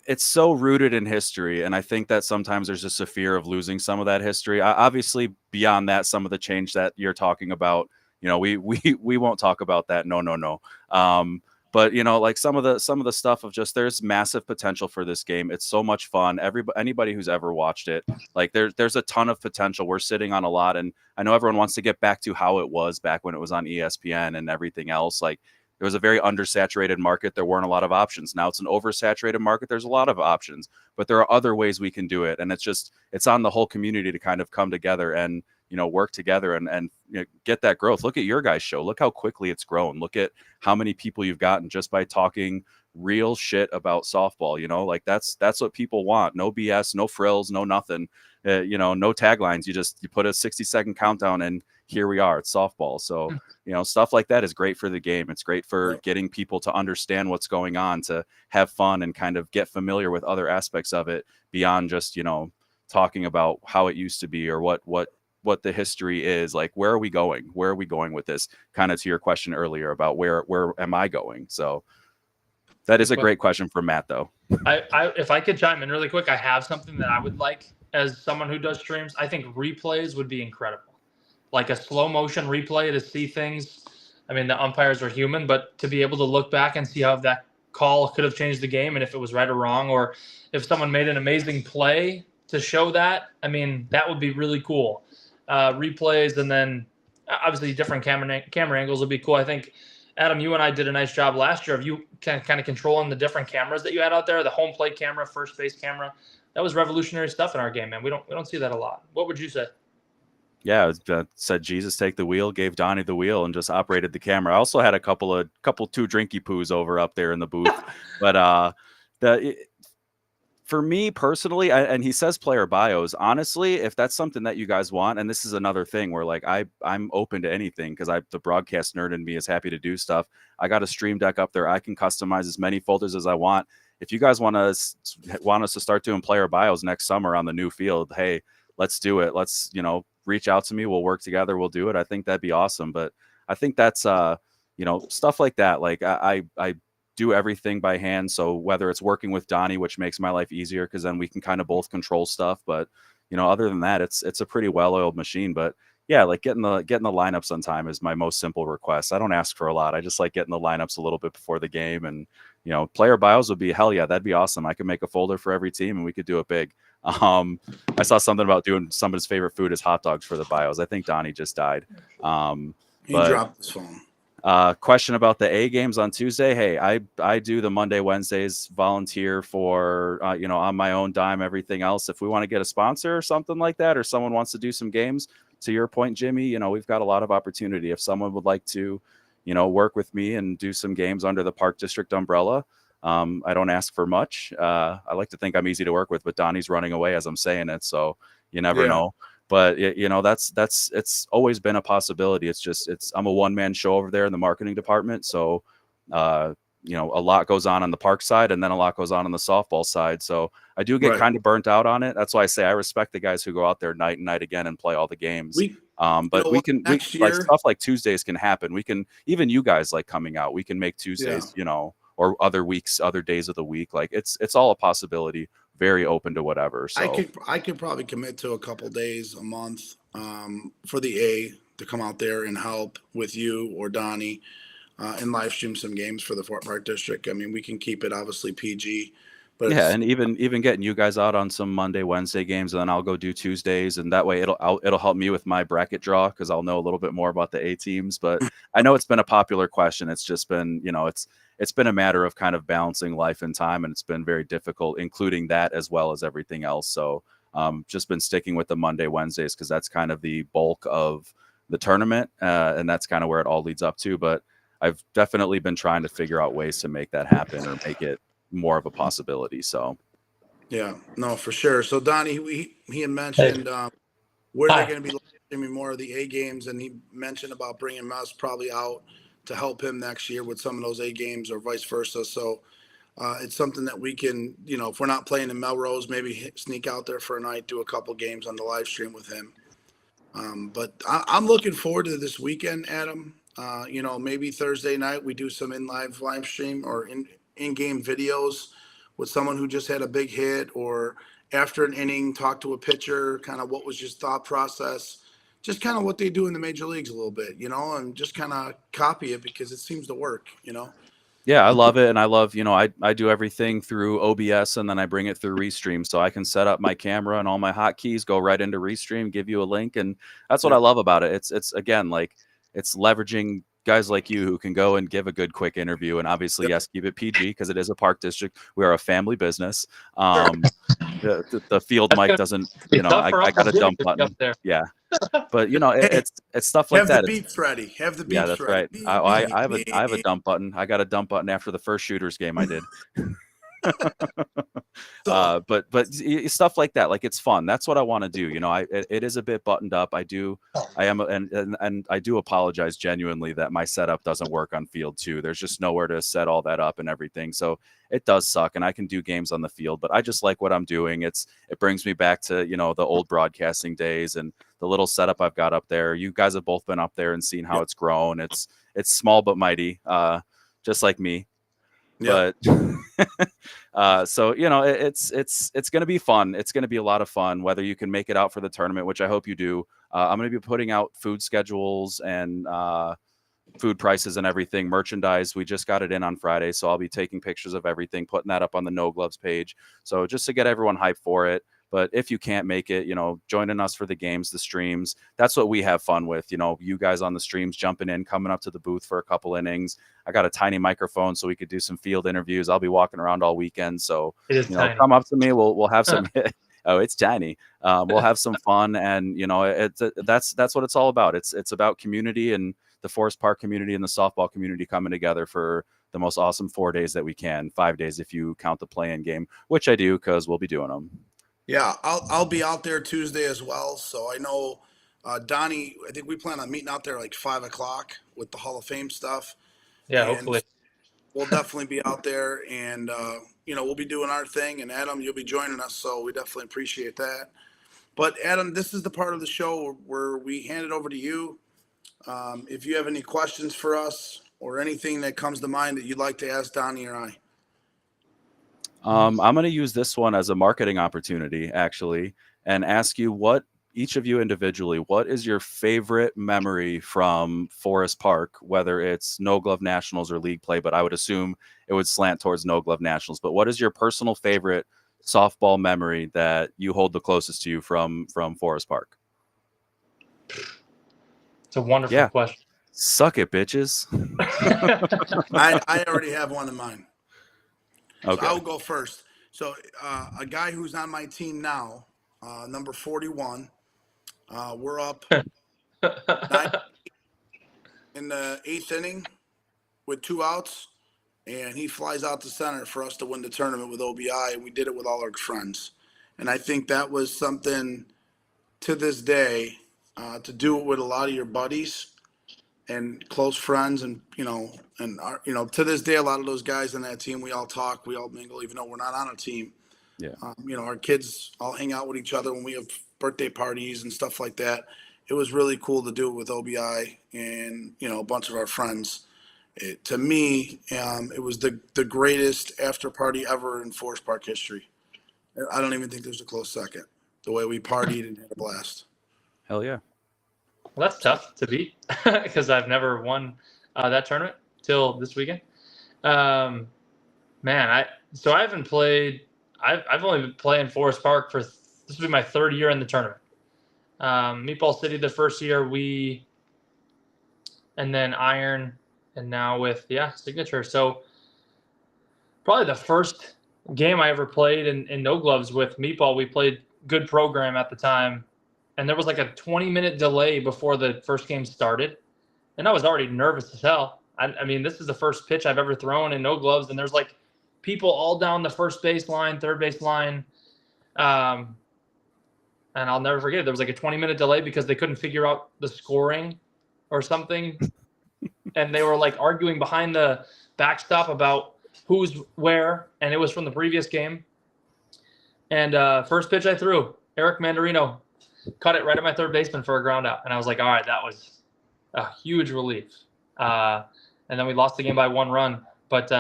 it's so rooted in history. And I think that sometimes there's just a fear of losing some of that history. Obviously beyond that, some of the change that you're talking about, we won't talk about that. No. But like some of the stuff of just, there's massive potential for this game. It's so much fun. Anybody who's ever watched it, like there's a ton of potential. We're sitting on a lot, and I know everyone wants to get back to how it was back when it was on ESPN and everything else. Like it was a very undersaturated market. There weren't a lot of options. Now it's an oversaturated market. There's a lot of options, but there are other ways we can do it. And it's on the whole community to kind of come together and work together and get that growth. Look at your guys' show. Look how quickly it's grown. Look at how many people you've gotten just by talking real shit about softball. Like that's what people want. No BS, no frills, no nothing. No taglines. You put a 60-second countdown and here we are. It's softball. So stuff like that is great for the game. It's great for getting people to understand what's going on, to have fun and kind of get familiar with other aspects of it beyond just talking about how it used to be or what the history is. Like, where are we going with this, kind of to your question earlier about where am I going? So that is a great question for Matt, though. If I could chime in really quick, I have something that I would like as someone who does streams. I think replays would be incredible, like a slow motion replay to see things. I mean, the umpires are human, but to be able to look back and see how that call could have changed the game and if it was right or wrong, or if someone made an amazing play to show that, I mean, that would be really cool. Replays, and then obviously different camera angles would be cool. I think, Adam, you and I did a nice job last year of you kind of controlling the different cameras that you had out there, the home plate camera, first base camera. That was revolutionary stuff in our game, man. We don't see that a lot. What would you say? Yeah, said Jesus take the wheel, gave Donnie the wheel, and just operated the camera. I also had a couple two drinky poos over up there in the booth, but for me personally, and he says player bios, honestly, if that's something that you guys want, and this is another thing where like I'm open to anything, because the broadcast nerd in me is happy to do stuff. I got a stream deck up there. I can customize as many folders as I want. if you guys want us to start doing player bios next summer on the new field, hey, let's do it. Let's, reach out to me. We'll work together. We'll do it. I think that'd be awesome. But I think that's, stuff like that. Like I do everything by hand. So whether it's working with Donnie, which makes my life easier because then we can kind of both control stuff. But, other than that, it's a pretty well-oiled machine. But yeah, like getting the lineups on time is my most simple request. I don't ask for a lot. I just like getting the lineups a little bit before the game, and player bios would be hell yeah, that'd be awesome. I could make a folder for every team, and we could do it big. I saw something about doing somebody's favorite food is hot dogs for the bios. I think Donnie just died. He dropped his phone. Question about the A games on Tuesday. Hey, I do the Monday, Wednesdays, volunteer for, on my own dime, everything else. If we want to get a sponsor or something like that, or someone wants to do some games, to your point, Jimmy, we've got a lot of opportunity. If someone would like to, work with me and do some games under the Park District umbrella, I don't ask for much. I like to think I'm easy to work with, but Donnie's running away as I'm saying it. So you never know. But it's always been a possibility. I'm a one-man show over there in the marketing department. So, a lot goes on the park side, and then a lot goes on the softball side. So I do get kind of burnt out on it. That's why I say I respect the guys who go out there night and night again and play all the games. But we can like stuff like Tuesdays can happen. We can, even you guys like coming out, we can make Tuesdays, or other weeks, other days of the week. Like it's all a possibility. Very open to whatever. So I could probably commit to a couple days a month for the A to come out there and help with you or Donnie and live stream some games for the Fort Park District. I mean, we can keep it obviously PG, but yeah, and even getting you guys out on some Monday, Wednesday games, and then I'll go do Tuesdays, and that way it'll help me with my bracket draw because I'll know a little bit more about the A teams. But I know it's been a popular question. It's just been it's been a matter of kind of balancing life and time, and it's been very difficult, including that as well as everything else. So just been sticking with the Monday, Wednesdays because that's kind of the bulk of the tournament, and that's kind of where it all leads up to. But I've definitely been trying to figure out ways to make that happen or make it more of a possibility. So yeah, no, for sure. So Donnie, he had mentioned where they're going to be streaming more of the A games, and he mentioned about bringing us probably out to help him next year with some of those A games or vice versa. So it's something that we can, if we're not playing in Melrose, maybe sneak out there for a night, do a couple games on the live stream with him. But I'm looking forward to this weekend, Adam. Maybe Thursday night we do some live stream or in-game videos with someone who just had a big hit, or after an inning, talk to a pitcher, kind of what was your thought process, just kind of what they do in the major leagues a little bit, and just kind of copy it because it seems to work, Yeah, I love it. And I love, I do everything through OBS and then I bring it through Restream. So I can set up my camera and all my hotkeys, go right into Restream, give you a link. And that's what I love about it. It's again, like it's leveraging guys like you who can go and give a good, quick interview. And obviously, yes, keep it PG because it is a park district. We are a family business. The field mic doesn't, I got a dump button. Yeah. But it's stuff like that. Have the beeps ready. Have the beeps ready. Yeah, that's right. I have a dump button. I got a dump button after the first Shooters game I did. But stuff like that, like it's fun. That's what I want to do. It is a bit buttoned up. I am, and I do apologize genuinely that my setup doesn't work on field too. There's just nowhere to set all that up and everything. So it does suck, and I can do games on the field, but I just like what I'm doing. It brings me back to the old broadcasting days and the little setup I've got up there. You guys have both been up there and seen how it's grown. It's small but mighty, just like me. But so it's going to be fun. It's going to be a lot of fun, whether you can make it out for the tournament, which I hope you do. I'm going to be putting out food schedules and food prices and everything, merchandise. We just got it in on Friday, so I'll be taking pictures of everything, putting that up on the No Gloves page. So just to get everyone hyped for it. But if you can't make it, joining us for the games, the streams, that's what we have fun with. You guys on the streams jumping in, coming up to the booth for a couple innings. I got a tiny microphone so we could do some field interviews. I'll be walking around all weekend. So, come up to me. We'll have some. Oh, it's tiny. We'll have some fun. And, that's what it's all about. It's about community and the Forest Park community and the softball community coming together for the most awesome 4 days that we can. 5 days if you count the play-in game, which I do because we'll be doing them. Yeah, I'll be out there Tuesday as well. So I know Donnie, I think we plan on meeting out there like 5:00 with the Hall of Fame stuff. Yeah, and hopefully. We'll definitely be out there, and we'll be doing our thing, and Adam, you'll be joining us, so we definitely appreciate that. But Adam, this is the part of the show where we hand it over to you. If you have any questions for us or anything that comes to mind that you'd like to ask Donnie or I. I'm going to use this one as a marketing opportunity, actually, and ask you each of you individually, what is your favorite memory from Forest Park, whether it's No Glove Nationals or league play, but I would assume it would slant towards No Glove Nationals. But what is your personal favorite softball memory that you hold the closest to you from Forest Park? It's a wonderful question. Suck it, bitches. I already have one in mind. Okay. So I will go first. So a guy who's on my team now, number 41, we're up 9 in the 8th inning with 2 outs, and he flies out to center for us to win the tournament with OBI, and we did it with all our friends. And I think that was something to this day, to do it with a lot of your buddies and close friends, and to this day, a lot of those guys on that team, we all talk, we all mingle, even though we're not on a team. Yeah. Our kids all hang out with each other when we have birthday parties and stuff like that. It was really cool to do it with OBI and a bunch of our friends. To me, it was the greatest after party ever in Forest Park history. I don't even think there's a close second. The way we partied and had a blast. Hell yeah. Well, that's tough to beat because I've never won that tournament till this weekend. Man, I haven't played. I've only been playing Forest Park for this will be my 3rd year in the tournament. Meatball City the first year, and then Iron, and now with Signature. So probably the first game I ever played in No Gloves with Meatball. We played good program at the time, and there was like a 20-minute delay before the first game started, and I was already nervous as hell. I mean, this is the first pitch I've ever thrown in No Gloves, and there's like people all down the first base line, third base line. And I'll never forget it. There was like a 20-minute delay because they couldn't figure out the scoring or something. And they were like arguing behind the backstop about who's where. And it was from the previous game. And first pitch I threw, Eric Mandarino cut it right at my third baseman for a ground out. And I was like, all right, that was a huge relief. And then we lost the game by 1 run. But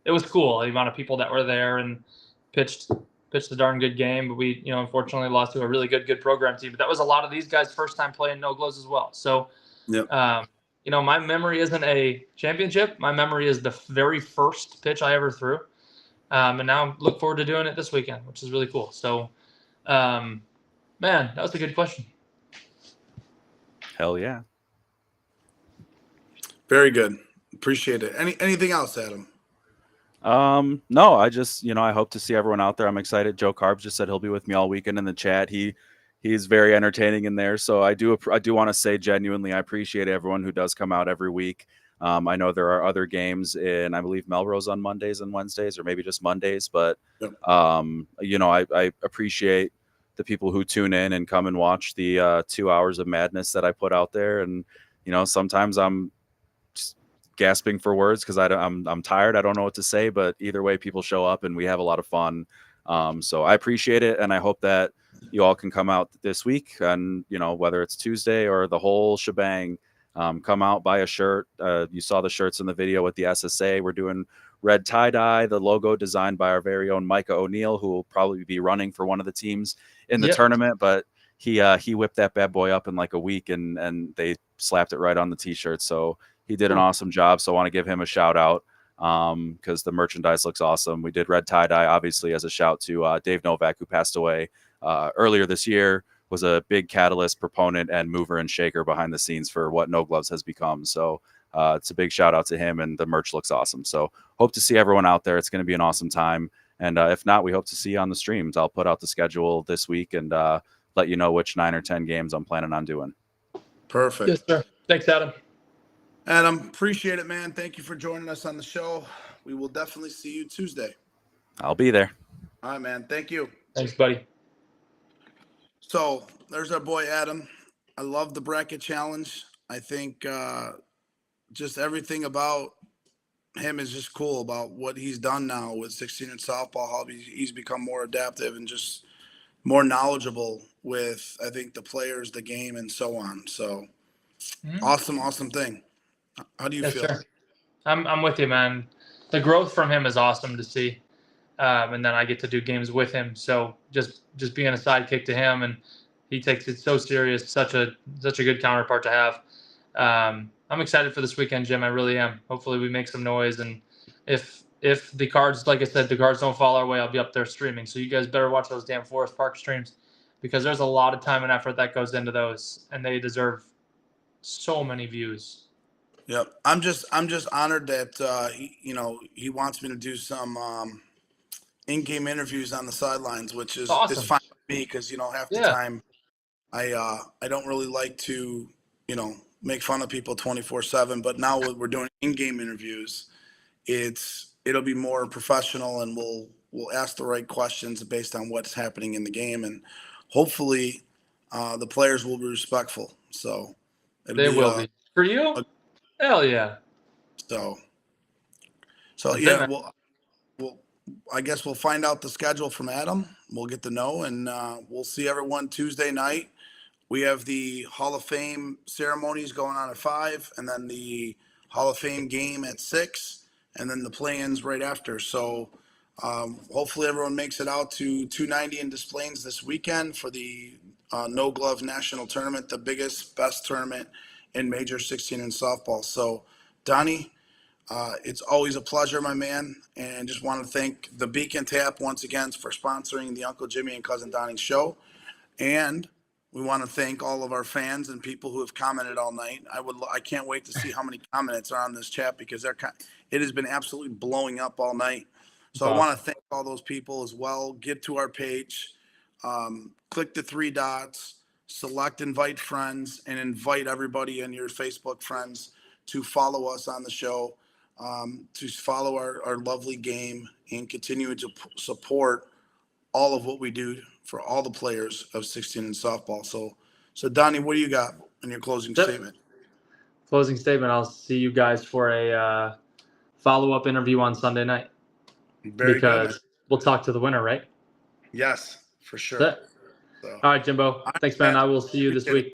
it was cool, the amount of people that were there and pitched a darn good game. But we, unfortunately lost to a really good program team. But that was a lot of these guys' first time playing No Gloves as well. So, yep. My memory isn't a championship. My memory is the very first pitch I ever threw. And now I look forward to doing it this weekend, which is really cool. So, man, that was a good question. Hell yeah. Very good. Appreciate it. Anything else, Adam? No, I just, I hope to see everyone out there. I'm excited. Joe Carbs just said he'll be with me all weekend in the chat. He's very entertaining in there. So I do want to say genuinely, I appreciate everyone who does come out every week. I know there are other games in, I believe, Melrose on Mondays and Wednesdays, or maybe just Mondays. But, yep. I appreciate the people who tune in and come and watch the 2 hours of madness that I put out there. And, sometimes I'm just gasping for words because I'm tired. I don't know what to say. But either way, people show up and we have a lot of fun. So I appreciate it. And I hope that you all can come out this week, and, whether it's Tuesday or the whole shebang, come out, buy a shirt. You saw the shirts in the video with the SSA. We're doing red tie-dye, the logo designed by our very own Micah O'Neill, who will probably be running for one of the teams in the tournament. But he whipped that bad boy up in like a week, and they slapped it right on the t-shirt. So he did an awesome job. So I want to give him a shout out because the merchandise looks awesome. We did red tie-dye, obviously, as a shout to Dave Novak, who passed away earlier this year, was a big catalyst, proponent, and mover and shaker behind the scenes for what No Gloves has become. So it's a big shout out to him, and the merch looks awesome. So hope to see everyone out there. It's going to be an awesome time. And if not, we hope to see you on the streams. I'll put out the schedule this week and let you know which 9 or 10 games I'm planning on doing. Perfect. Yes, sir. Thanks, Adam. Adam, appreciate it, man. Thank you for joining us on the show. We will definitely see you Tuesday. I'll be there. All right, man. Thank you. Thanks, buddy. So there's our boy Adam. I love the bracket challenge. I think just everything about him is just cool about what he's done now with 16 in softball, how he's become more adaptive and just more knowledgeable with, I think, the players, the game, and so on. So awesome thing. How do you Yes, feel? sir. I'm with you, man. The growth from him is awesome to see. And then I get to do games with him. So just being a sidekick to him, and he takes it so serious. Such a good counterpart to have. I'm excited for this weekend, Jim. I really am. Hopefully we make some noise, and if the Cards, like I said, the Cards don't fall our way, I'll be up there streaming. So you guys better watch those damn Forest Park streams, because there's a lot of time and effort that goes into those, and they deserve so many views. Yep. I'm just honored that he wants me to do some in-game interviews on the sidelines, which is Awesome. is fine with me because half the time I don't really like to make fun of people 24/7. But now we're doing in-game interviews, it'll be more professional, and we'll ask the right questions based on what's happening in the game, and hopefully the players will be respectful. So They will be. For you? Hell yeah. So That's yeah, it, well, I guess we'll find out the schedule from Adam. We'll get to know, and we'll see everyone Tuesday night. We have the Hall of Fame ceremonies going on at 5, and then the Hall of Fame game at 6, and then the play-ins right after. So hopefully everyone makes it out to 290 in Des Plaines this weekend for the No Glove National Tournament, the biggest, best tournament in Major 16 in softball. So, Donnie, it's always a pleasure, my man, and just want to thank the Beacon Tap once again for sponsoring the Uncle Jimmy and Cousin Donnie show. And we want to thank all of our fans and people who have commented all night. I can't wait to see how many comments are on this chat, because it has been absolutely blowing up all night. So I want to thank all those people as well. Get to our page, click the 3 dots, select invite friends, and invite everybody in your Facebook friends to follow us on the show, to follow our lovely game, and continue to support all of what we do for all the players of 16 in softball. So Donnie, what do you got in your closing statement? Closing statement. I'll see you guys for a follow-up interview on Sunday night. Very good. Because we'll talk to the winner, right? Yes, for sure. So, all right, Jimbo. Thanks, man. I will see you this week.